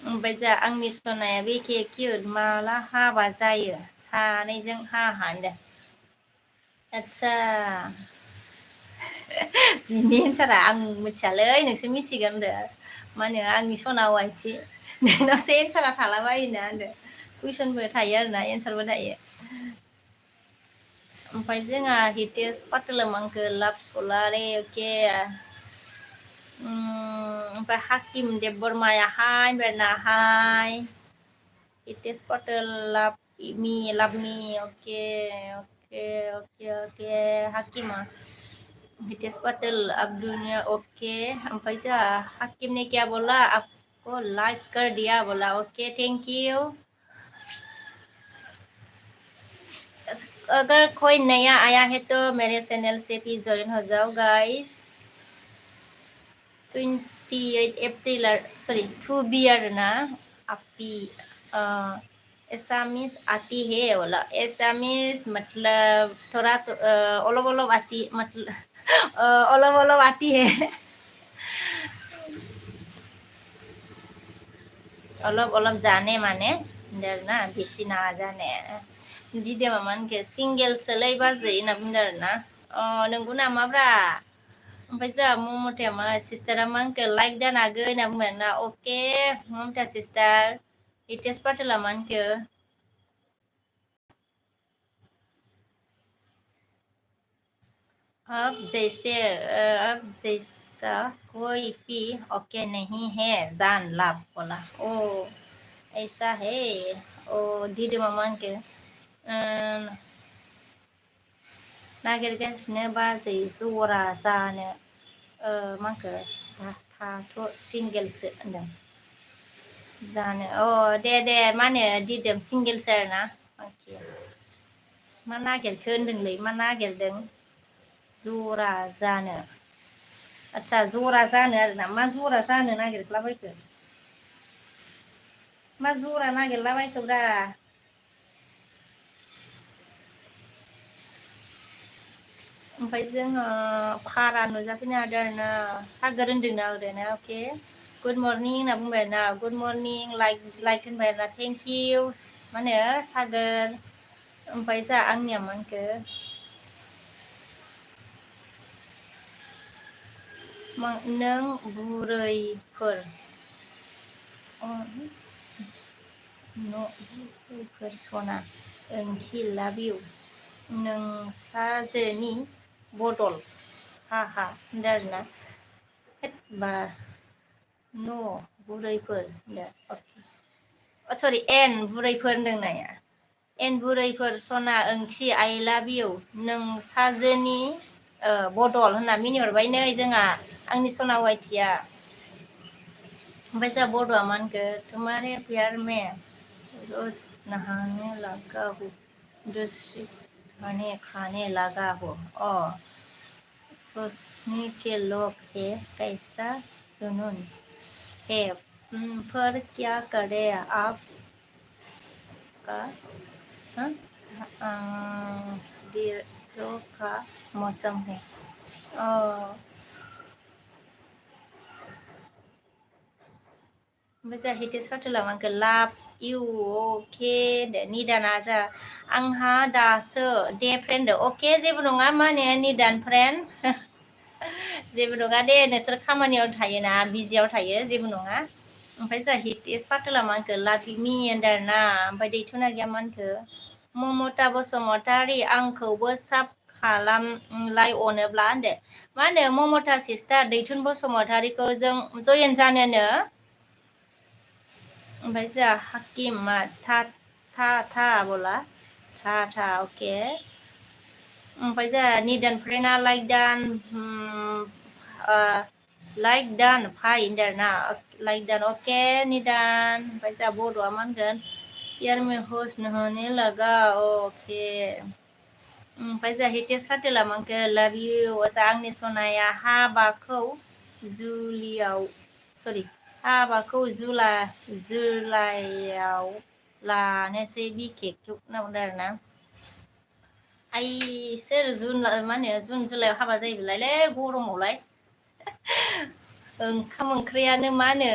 ओमफ्राय जोंहा आंनि सनाया बेखे किउट माला हाबा जायो सानैजों हाहा होनदों आदसा बिनि एन्सारा आं मिथियालै नोंसो मिथिगोन होनदो मा होनो आंनि सना वाइटि नोंनावसो एन्सारा थालाबायोना होनदो कुइसनबो थायो आरोना एन्सारबो थायो ओमफ्राय जोंहा हितेश पाटिलमानखौ लाभ सलारे अके ओमफ्राय हाकिम देब बर्माया हाय बेरना हाय Hitesh Patil love me okay okay okay okay हाकिमा हितेश पाटिल अब दुनिया ओके ओमफ्राय जोंहा हाकिम ने क्या बोला आपको लाइक कर दिया बोला ओके थैंक यू अगर कोई नया आया है तो मेरे चैनल से भी ज्वाइन हो जाओ गाइस 28 अप्रैल सॉरी 2 बियर ना आपी एसामीज आती है बोला एसामीज मतलब थोड़ा तो ओलब ओलब आती मतलब ओलब ओलब आती है ओलब ओलब जाने माने ना बेसि नाङा जाने दिदो मामानखौ सिंगेलसोलै बाजै होनना बुंदों आरोना नंगौ नामाब्रा ओमफ्राय जोंहा ममताया मा सिस्टारा मा होनखो लाइक दान आगै होनना बुंबाय ना अके ममता सिस्टार हितेश पाटिला मा होनखो अब जैसा कोई भी ओके नहीं है जान लाभ बोला ओ ऐसा है ओ दिदो मामानखो नागिरगासिनो बाजै जरा जानो माखो थाथ' सिंगेलसो होनदों जानो दे मा होनो दिदोम सिंगेलसो आरोना मा नागिरखो होनदोंलै मा नागिरदों जरा जानो आदसा जरा जानो आरोना मा जरा जानो नागिरलाबायखो मा जरा नागिरलाबायखोब्रा ओमफ्राय जोङो भारा नुजाफैनो हादों आरोना सागोर होनदोंना ओरैनो अके गुड मर्निं होनना बुंबाय आरोना गुड मर्निं लाइक होनबाय आरोना थेंक इउ मा होनो सागोर ओमफ्राय जोंहा आंनिया मा होनखो नों बुरैफोर बुरैफोर सना ओंथि लाभ इउ नोंसाजोनि बदल हा होनदों आरोना बा न' बुरैफोर सरि एन बुरैफोर होनदों नाया एन बुरैफोर सना ओंथि आइ लाभ इउ नोंसाजोनि बदल होनना मिनिहरबाय नै जोंहा आंनि सना वाइटिया ओमफ्राय जोंहा बड'आ मा होनखो तुम्हारे प्यार में रोज नहाने लगा हो दूसरी खाने लगा हो सोचने के लोग है कैसा जुनून है पर क्या करे आप का रो का मौसम है अ मोजां हितेश फाथुलामाखौ लाभ इउ अके दे निदाना जा आंहा दासो दे फ्रेन्ड अके जेबो नङा माने निदान फ्रेन्ड जेबो नङा दे नोंसोर खामानियाव थायोना बिजियाव थायो जेबो नङा ओमफ्राय जा हितेश फाथुलामाखौ लाभ मि होनदों आरोना ओमफ्राय दैथुना गैया मानखो ममता बसुमतारी आंखौबो साब खालामलाय अनोब्ला होनदो मा होनो ममता सिस्टार दैथुन बसुमतारीखौ जों जयेन जानोनो ओमफ्राय जोंहा हाकिम मा था बोला था अके ओमफ्राय जोंहा निदान फ्रेन्डआ लाइक दान फाइ होनदों आरोना लाइक दान अके निदान ओमफ्राय जोंहा बड'आ मा होनगोन यार में होस्ट होने लगा अके ओमफ्राय जोंहा हितेश फाथुलामाखौ लाभ इउ आंनि सनाया हाबाखौ जुलाइयाव लानोसै बिखेखौ होनना बुंदों आरोना सोर मा होनो जुन जुलाइआव हाबा जायोबालायलै गरमावलाय ओंखाम ओंख्रियानो मा होनो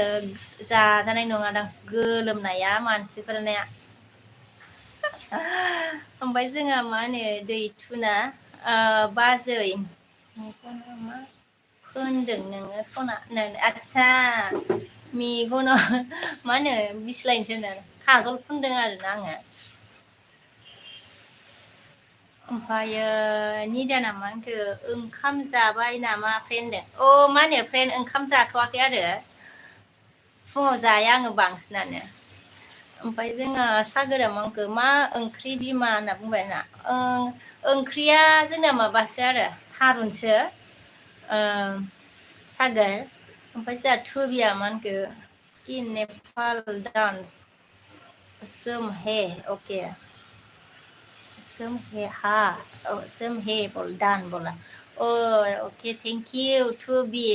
जाजानाय नङादां गोलोमनाया मानसिफोरनिया ओमफ्राय जोंहा मा होनो दैथुना बाजै मा होनदों नोङो सना आदसा मेगनाव मा होनो बिस्लायनोसो होनो खाजल फुनदों आरोना आङो ओमफ्रायो निदाना मा होनखो ओंखाम जाबाय नामा फ्रेन्ड अ मा होनो फ्रेन्ड ओंखाम जाथ'वाखै आरो फुङाव जाया आङो बांसिनानो ओमफ्राय जोंहा सागोरा मांखौ मा ओंख्रि बिमा होनना बुंबाय ना ओंख्रिया जोंना माबासो आरो थारुनसो सागोर ओमफ्राय जोंहा थुबिया मा होनखो इन नेपाल डान्स सोमहे अके सोमहे दान बोला अके थेंक इउ थुबि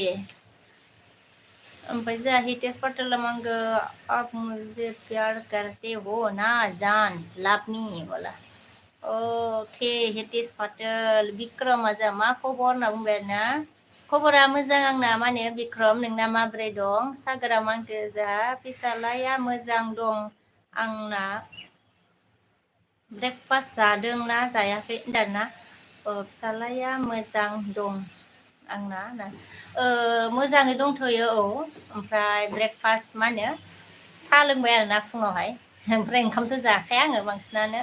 ओमफ्राय जोंहा हितेश फाथुलामाखौ आप मुझे प्यार करते हो ना जान लाभ मी बोला अके हितेश फाथोल बिक्रम आजा मा खबर होनना बुंबाय आरोना खबरा मोजां आंना माने बिक्रम नोंना माब्रै दं सागोरा मांखो जा फिसालाया मोजां दं आंना ब्रेकफास्ट जादों ना जायाखै होनदों ना फिसालाया मोजां दं आंना मोजाङै दंथ'यो औ ओमफ्राय ब्रेकफास्ट मा होनो साहा लोंबाय आरोना फुङावहाय ओमफ्राय ओंखामथ' जाखाया आङो बांसिनानो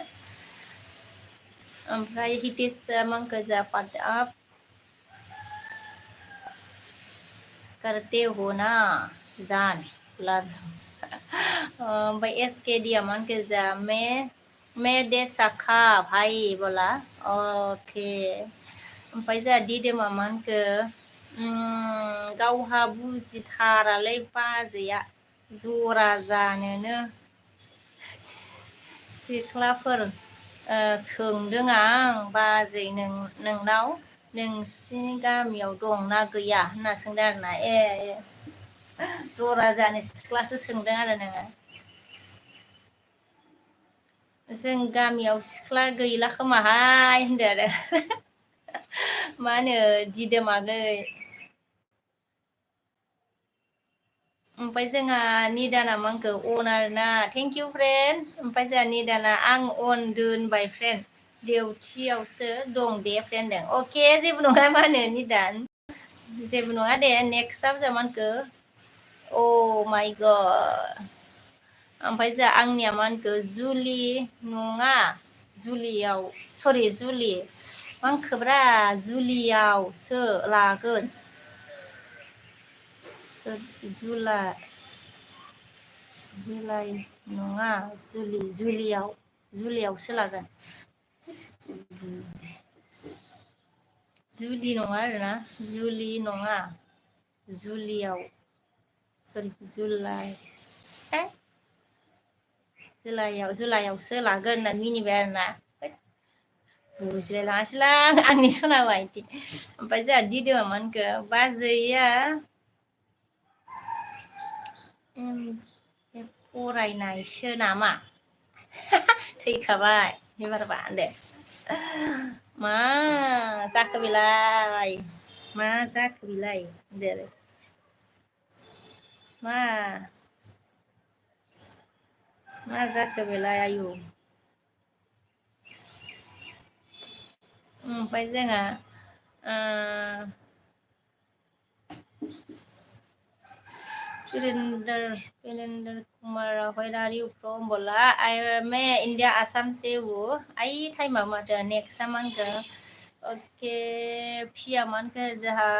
ओमफ्राय हितेश मांखो जा आप करते हो ना जान लव ओमफ्राय एसके दिया मांखो जा मैं दे साखा भाई बोला अके ओमफ्राय जोंहा दिदोमा मा होनखो गावहा बुजिथारालै बाजैया जरा जानोनो सिख्लाफोर सोंदों आं बाजै नोंनाव नोंसिनि गामियाव दंना गैया होनना सोंदों आरोना जरा जानो सिख्लासो सोंदों आरो नोङो जों गामियाव सिख्ला गैला खोमाहाय होनदो आरो मा होनो दिदोमागै ओमफ्राय जोंहा निदाना मांखौ अन आरोना थेंक इउ फ्रेन्ड ओमफ्राय जोंहा निदाना आं अन दोनबाय फ्रेन्ड डिउटियावसो दं दे फ्रेन्ड अके जेबो नङा मा होनो निदान जेबो नङा दे नेक्स्ट जामानखो अ माइ गड ओमफ्राय जोंहा आंनिया मा होनखो जुलि नङा जुलि मा होनखोब्रा जुलियावसो लागोन जुलाइ नङा जुलियावसो लागोन जुलि नङा आरोना जुलि नङा जुलाइआवसो लागोन होनना मिनिबाय आरोना बुजिलाय लाङासैलां आंनि सनावा इदि ओमफ्राय जोंहा दिदोमा मा होनखो बाजैया फरायनायसो नामा थैखाबाय एबारबा दे मा जाखो बेलाय मा जाखो बेलाय देरै मा मा जाखो बेलाय आयु ओमफ्राय जोंहा Virendra Kumar what are you from बोला मैं इंडिया आसाम से हूँ आई टाइमा माथो नेक्स्ट मा होनखो ओके फिया मा होनखो जोंहा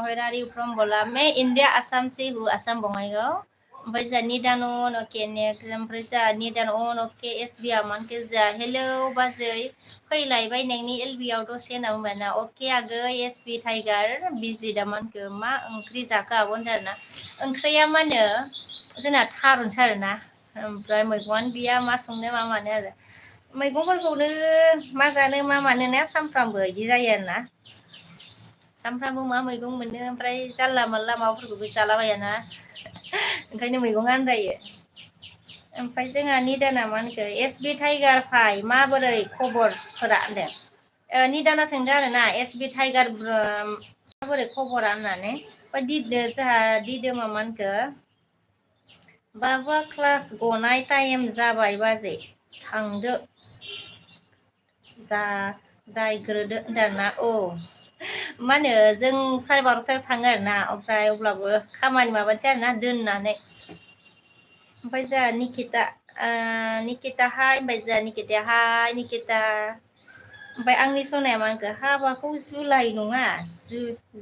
व्हाट आर यू फ्रॉम बोला मैं इंडिया आसाम से हूँ आसाम बङाइगाव ओमफ्राय जोंहा निदान अन अके नेक्स्ट ओमफ्राय जोंहा निदान अन अके एस बि आ मा होनखो जोंहा हेलौ बाजै फैलायबाय नोंनि एल बि आव दसे होनना बुंबाय ना अके आगै एस बि टाइगार बिजि दा मा होनखो मा ओंख्रि जाखो आब' होनदों आरोना ओंख्रिया मा होनो जोंना थारुनसो आरोना ओमफ्राय मैगंआनो गैया मा संनो मा मानो आरो मैगंफोरखौनो मा जानो मा मानो ना सानफ्रामबो बिदि जायो आरोना सानफ्रामबो मा मैगं मोनो ओमफ्राय जानला मानला माबाफोरखौबो जालाबायाना ओंखायनो मैगं आनदायो ओमफ्राय जोंहा निदाना मा होनखो एस बि टाइगार भाइ माबोरै खबरफोरा होनदों निदाना सोंदों आरोना एस बि टाइगार माबोरै खबरा होननानै दिदो जोंहा दिदोमा मा होनखो बाबुआ क्लास गनाय टाइम जाबाय बाजै थांदो जायग्रोदो होनदोंना औ मा होनो जों 12:30 थाङो आरोना ओमफ्राय अब्लाबो खामानि माबानोसै आरोना दोननानै ओमफ्राय जोंहा निकिता हाय होनबाय जोंहा निकिताया हाय निकिता ओमफ्राय आंनि सनाया मा होनखो हाबाखौ जुलाइ नङा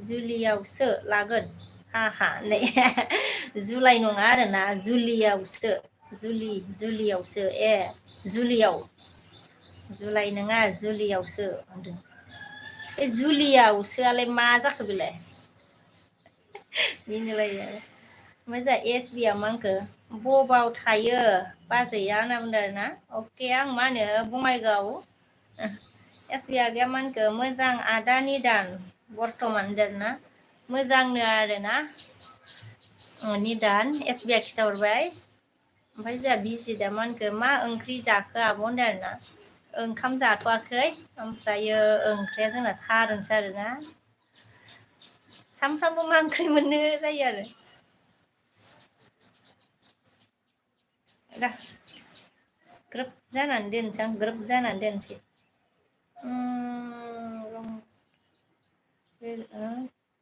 जुलियावसो लागोन नै जुलाइ नङा आरोना जुलियावसो जुलियावसो जुलियाव जुलाइ नङा जुलियावसो होनदों बे जुलियावसोआलाय मा जाखो बेलाय मिनिलायो आरो ओमफ्राय जोंहा एस बि आ मा होनखो बबाव थायो बाजैया होनना बुंदों आरोना अके आं मा होनो बङाइगाव एस बि आगैया मा होनखो मोजां आदा निदान बर्थमान होनदोंना मोजांनो आरोना निदान एस बि आ खिथाहरबाय ओमफ्राय जोंहा बिजिदा मा होनखो मा ओंख्रि जाखो आब' होनदों आरोना ओंखाम जाथ'वाखै ओमफ्रायो ओंख्रिया जोंना थारुनसो आरोना सानफ्रामबो मा ओंख्रि मोननो जायो आरो दा ग्रोब जानानै दोनसै आं ग्रोब जानानै दोनसै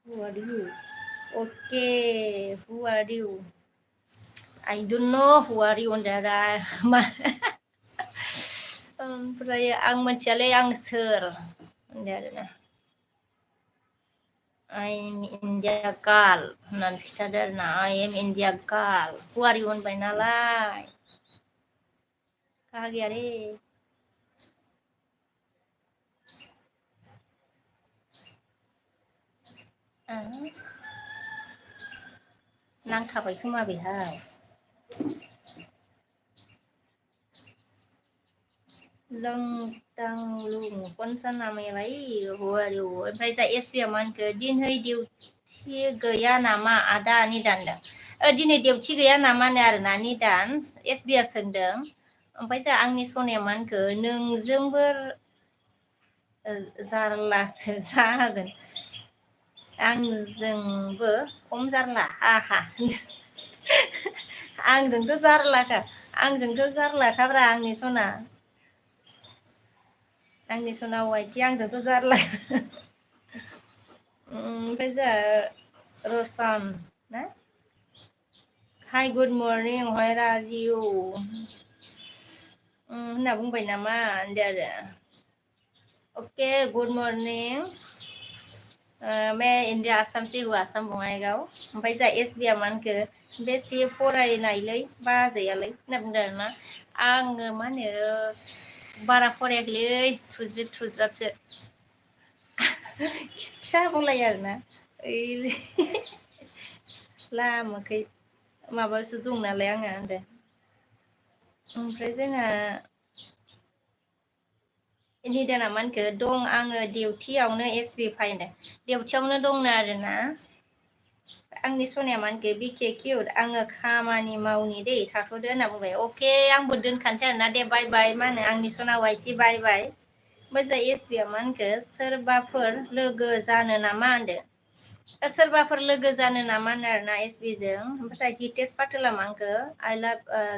who are you okay who are you I don't know who are you होनदों आरो मा ओमफ्राय आं मिथियालै आं सोर होनदों आरोना आइ एम इण्डिया गार्ल होननानैसो खिन्थादो आरोना आइ एम इण्डिया गार्ल हु आर इउ होनबाय नालाय काहा गैया रे नांथाबाय खोमा बेहाय लंटांलुं कनसाना मेलाय हुवारिउ ओमफ्राय जा एस बि आ मा होनखो दिनै डिउटि गैया नामा आदा निदानदों दिनै डिउटि गैया नामानो आरोना निदान एस बि आ सोंदों ओमफ्राय जोंहा आंनि सनाया मा होनखो नोंजोंबो जारलासो जागोन आंजोंबो खम जारला आहा आंजोंथ' जारलाखा आंजोंथ' जारलाखाब्रा आंनि सना आंनि सना वाइटि आंजोंथ' जारला ओमफ्राय जोंहा रसान ना hi good morning where are you होनना बुंबाय नामा होनदो आरो अके गुड मर्निं मैं इंडिया आसाम से हूँ आसाम बङाइगाव ओमफ्राय जोंहा एस बि आ मा होनखो बेसे फरायनायलै बाजैयालाय होनना बुंदों आरोना आङो मा होनो बारा फरायाखैलै थुज्रिद थुज्रादसो फिसा बुंलायो आरोना ओइ लामोखै माबासो दं नालाय आङो होनदो ओमफ्राय जोंहा निदाना मा होनखो दं आङो डिउटियावनो एस बि फाइनो डिउटियावनो दंनो आरोना आंनि सनाया मा होनखो बिके किउट आङो खामानि मावनि दै थाथ'दो होनना बुंबाय अके आंबो दोनखानोसै आरोना दे बाय बाय मा होनो आंनि सना वाइटि बाय बाय मोजां एसबिया मा होनखो सोरबाफोर लोगो जानो नामा होनदो सोरबाफोर लोगो जानो नामा होनो आरोना एसबिजों ओमफ्राय हितेश पाटोला मा होनखो आइ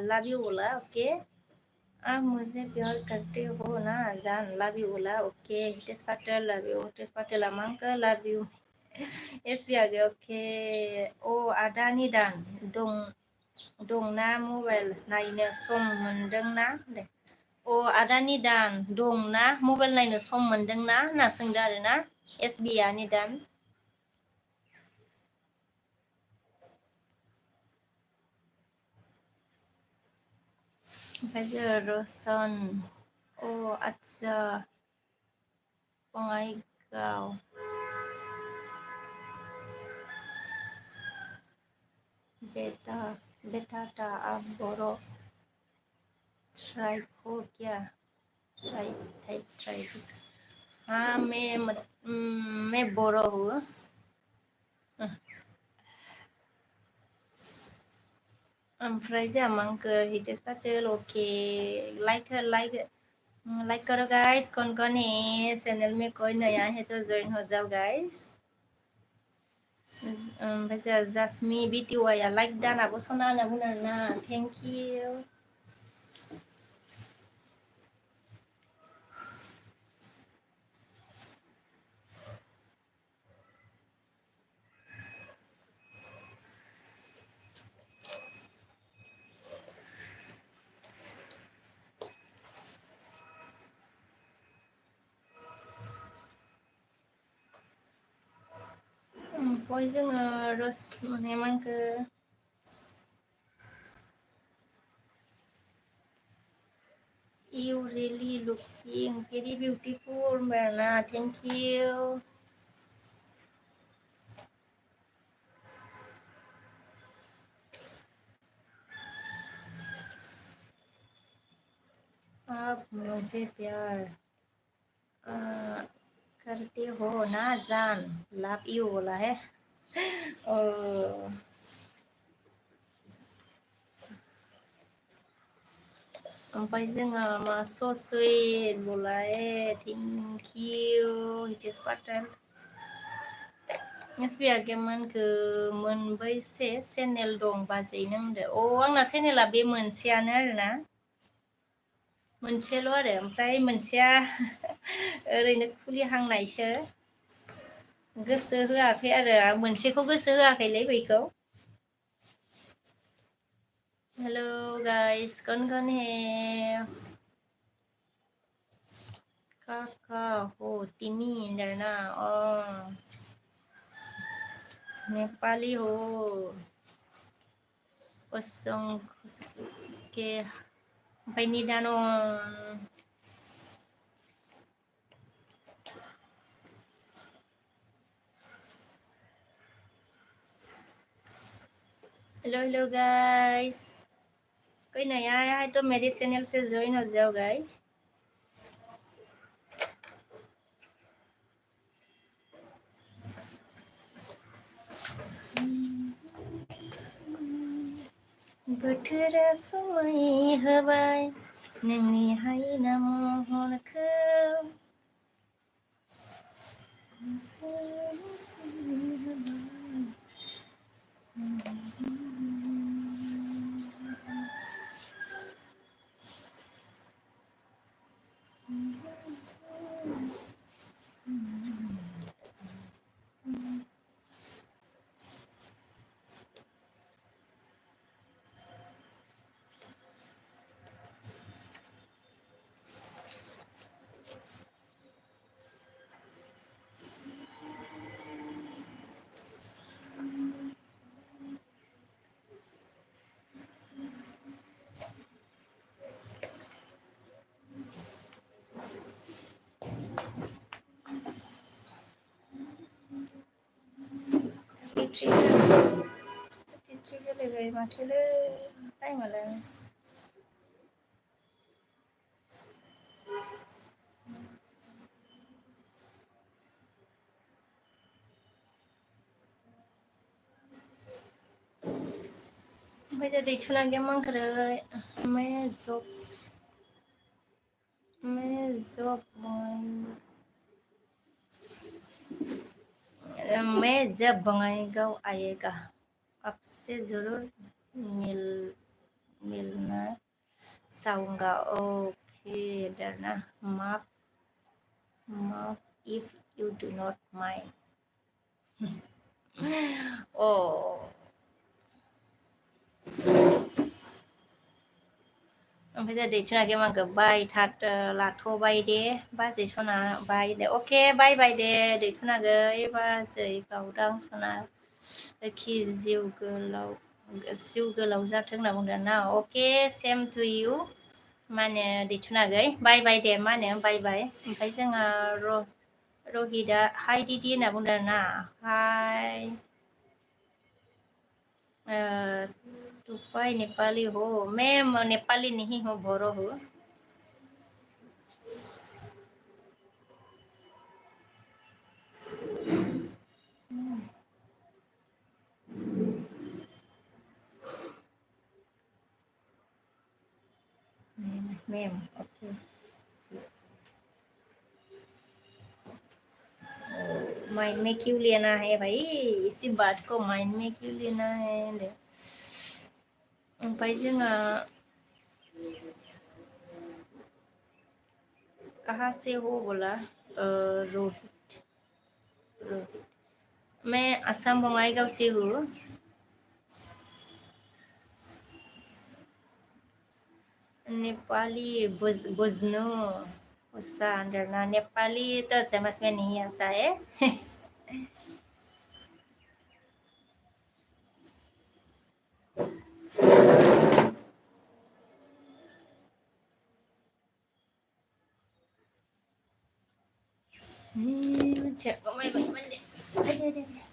लाभ इउ बोला ओके मुझे प्यार करते हो ना जान लव यू बोला okay Hitesh Patel love you Hitesh पाटेला मा होनखो लाभ इउ एसबि आगे ओके अ आदा निदान दंना मबाइल नायनो सम मोनदोंना दे अ आदा निदान दंना मबाइल नायनो सम मोनदोंना होनना सोंदो आरोना एसबि आ निदान ओमफ्राय जोङो रसन अ आदसा बङाइगाव बेटा आप बर' ट्राइब हो क्या ट्राइब हाँ मैं बर' हूँ ओमफ्राय जोंहा मा होनखो हितेश पाटेल अके लाइक करो गाइस कौन है चैनल में कोई नया है तो ज्वाइन हो जाओ गाइस ओमफ्राय जोंहा जासमि बिटिवाइआ लाइक दानाबो सना होनना बुंदों आरोना थेंक इउ ओमफ्राय जोङो रस माने मा होनखो You really looking very beautiful Marna thank you आप मुझे प्यार करते हो ना जान लव यू बोला है ओमफ्राय जोङो मा ससुइट बोला है थेंक इउ हितेश पाटेल एसबि आगेमोनखो मोनबैसे चेनेल दं बाजै नों होनदो अ आंना चेनेला बे मोनसेयानो आरोना मोनसेल' आरो ओमफ्राय मोनसेया ओरैनो खुलिहांनायसो गोसो होआखै आरो आं मोनसेखौ गोसो होआखैलै बैखौ हेलौ गाइस कौन है काका हो तिमी होनदों अ नेपाली हो असं के ओमफ्राय निदान हेलो गाइस कोई नया आया है तो मेरे चैनल से ज्वाइन हो जाओ गाइस बोथोरा समाय होबाय नोंनि हायना महरखौ तिथ्रि जालायबाय माथोलै टाइमालाय ओमफ्राय दा दैथुना गैया मा ओंखारो मैं जब मैं जब मैं जब बंगाईगांव आएगा आपसे जरूर मिल मिलना चाहूँगा ओके डरना माफ माफ if you do not mind oh ओमफ्राय दा दैथुनाखै माखो बाय लाथ'बाय दे बाजै सना बाय दे अके बाय बाय दे दैथुनाखै बाजै गावदां सना खि जिउ गोलाव जाथों होनना बुंदों ना अके सेम टु इउ मा होनो दैथुनाखै बाय बाय दे मा होनो बाय बाय ओमफ्राय जोंहा रहितआ हाय दिदि होनना बुंदों आरो ना हाय तुपाई नेपाली हो मैं नेपाली नहीं हूँ बोरो हूँ मैम ओके माइंड में क्यों लेना है भाई इसी बात को माइंड में क्यों लेना है ओमफ्राय जोंहा कहाँ से हो बोला रोहित रोहित मैं असम बंगाईगांव से हूँ नेपाली बुझ्नु गुस्सा डरना नेपाली तो समझ में नहीं आता है Cek kok main mandi. Ada.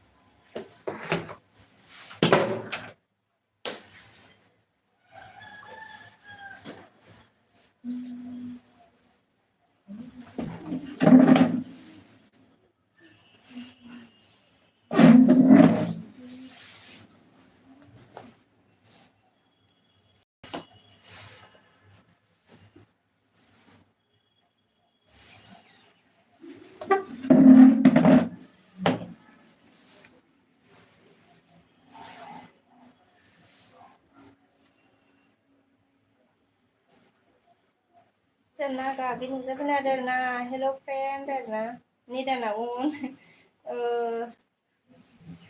Sana kaki nusa pernah ada na hello friend ada na ni dah naun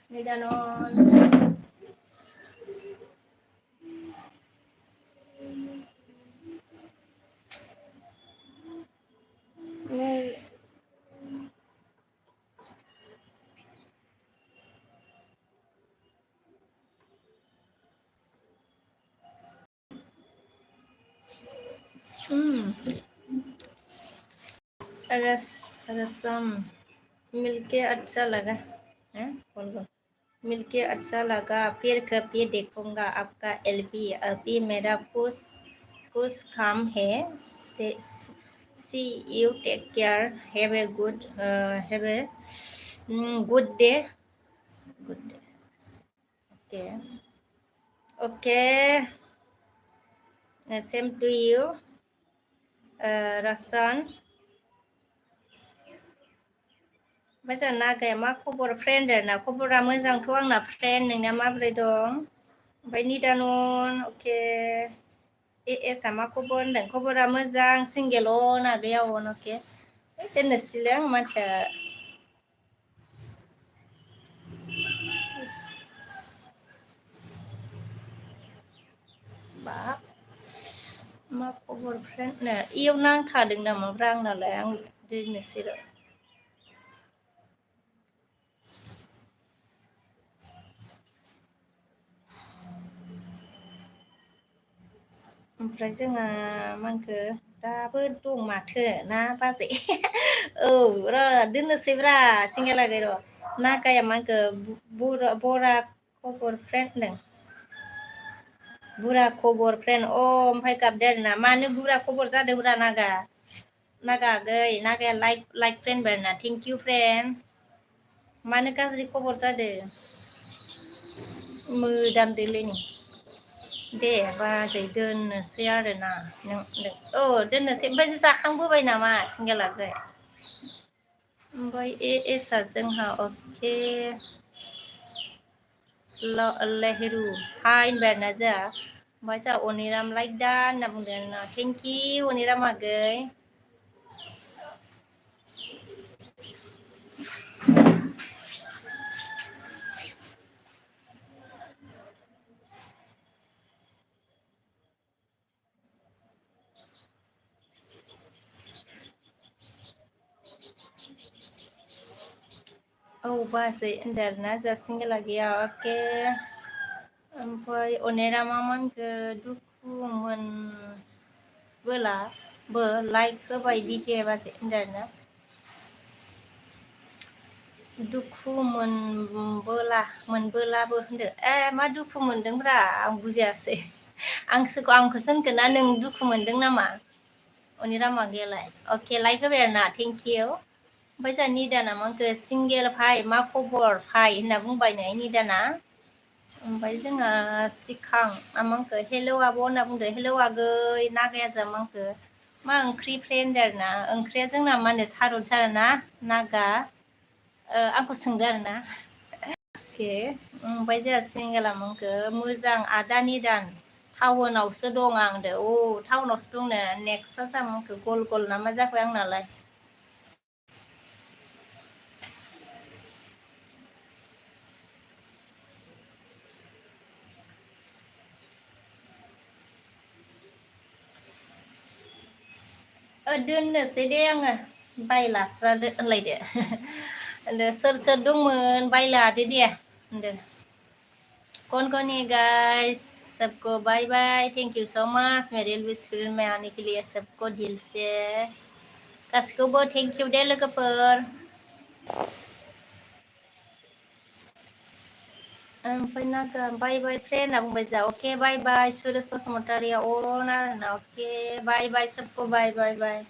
ni dah non ni रसम मिलके अच्छा लगा हैं बोल मिलके अच्छा लगा फिर कभी देखूंगा आपका एलबी अभी मेरा कुछ काम है see you take care have a good day okay okay same to you रसन ओमफ्राय जोंहा नागाया मा खबर फ्रेन्ड आरोना खबरा मोजांथ' आंना फ्रेन्ड नोंना माबोरै दं ओमफ्राय निदानन अके एसआ मा खबर होनदों खबरा मोजां सिंगेल नागाया अन अके दोननोसैलै आं मानसिया बाब मा खबर फ्रेन्डनो इयाव नांथादों नामाब्रा आंनालाय आं दोननोसै र' ओमफ्राय जोंहा मा होनखो दाबो दं माथो ना बाजै औ र' दोननोसैब्रा सिंगेलागै र' नागाया मा होनखो बरा खबर फ्रेन्ड होनदों बुरा खबर फ्रेन्ड ओमफ्राय गाबदो आरोना मानो बुरा खबर जादोंब्रा नागा आगै नागाया लाइक फ्रेन्ड आरोना थेंक इउ फ्रेन्ड मानो गाज्रि खबर जादों मोदामदोलै नै दे बाजै दोननोसै आरोना नों औ दोननोसै ओमफ्राय जाखांबोबाय नामा सिंगेलाखै ओमफ्राय एसआ जोंहा अके लहेरु हाय होनबाय आरोना जोंहा ओमफ्राय जोंहा अनिराम लाइक दा होनना बुंदों आरोना थेंकिउ अनिराम आगै औ बाजै होनदों आरोना जोंहा सिंगेला गैया अके ओमफ्राय अनिरामा मा होनखो दुखु मोनबोलाबो लाइक होबाय दिके बाजै होनदों आरोना दुखु मोनबोलाबो होनदो मा दुखु मोनदोंब्रा आं बुजियासै आंखौसो होनखो ना नों दुखु मोनदों नामा अनिरामा गैयालाय अके लाइक होबाय आरोना थेंकिउ ओमफ्राय जोंहा निदाना मा होनखो सिंगेल भाइ मा खबर भाइ होनना बुंबाय नै निदाना ओमफ्राय जोंहा सिखां मा होनखो हेलौ आब' होनना बुंदो हेलौ आगै नागाया जा मा होनखो मा ओंख्रि फ्रेन्ड आरोना ओंख्रिया जोंना मा होनो थारुनसो आरोना नागा आंखौ सोंदो आरोना अके ओमफ्राय जोंहा सिंगेला मा होनखो मोजां आदा निदान टाउनावसो दं आं दो टाउनावसो दंनो नेक्स्टआ जोंहा मा होनखो गल गल ना मा जाखो आंनालाय दोननोसै दे आङो बायलास्रादो होनलायदो सोर सोर दंमोन बायलादो दे होनदो कौन कौन है गाइस सबको bye bye thank you so much मेरे विश में आने के लिए सबको दिल से गासिखौबो थेंक इउ दे लोगोफोर ओमफ्राय नागा बाय बाय फ्रेन्ड होनना बुंबाय जा अके बाय बाय सुरेश बसुमतारिया अन आरोना अके बाय बाय सबको बाय बाय बाय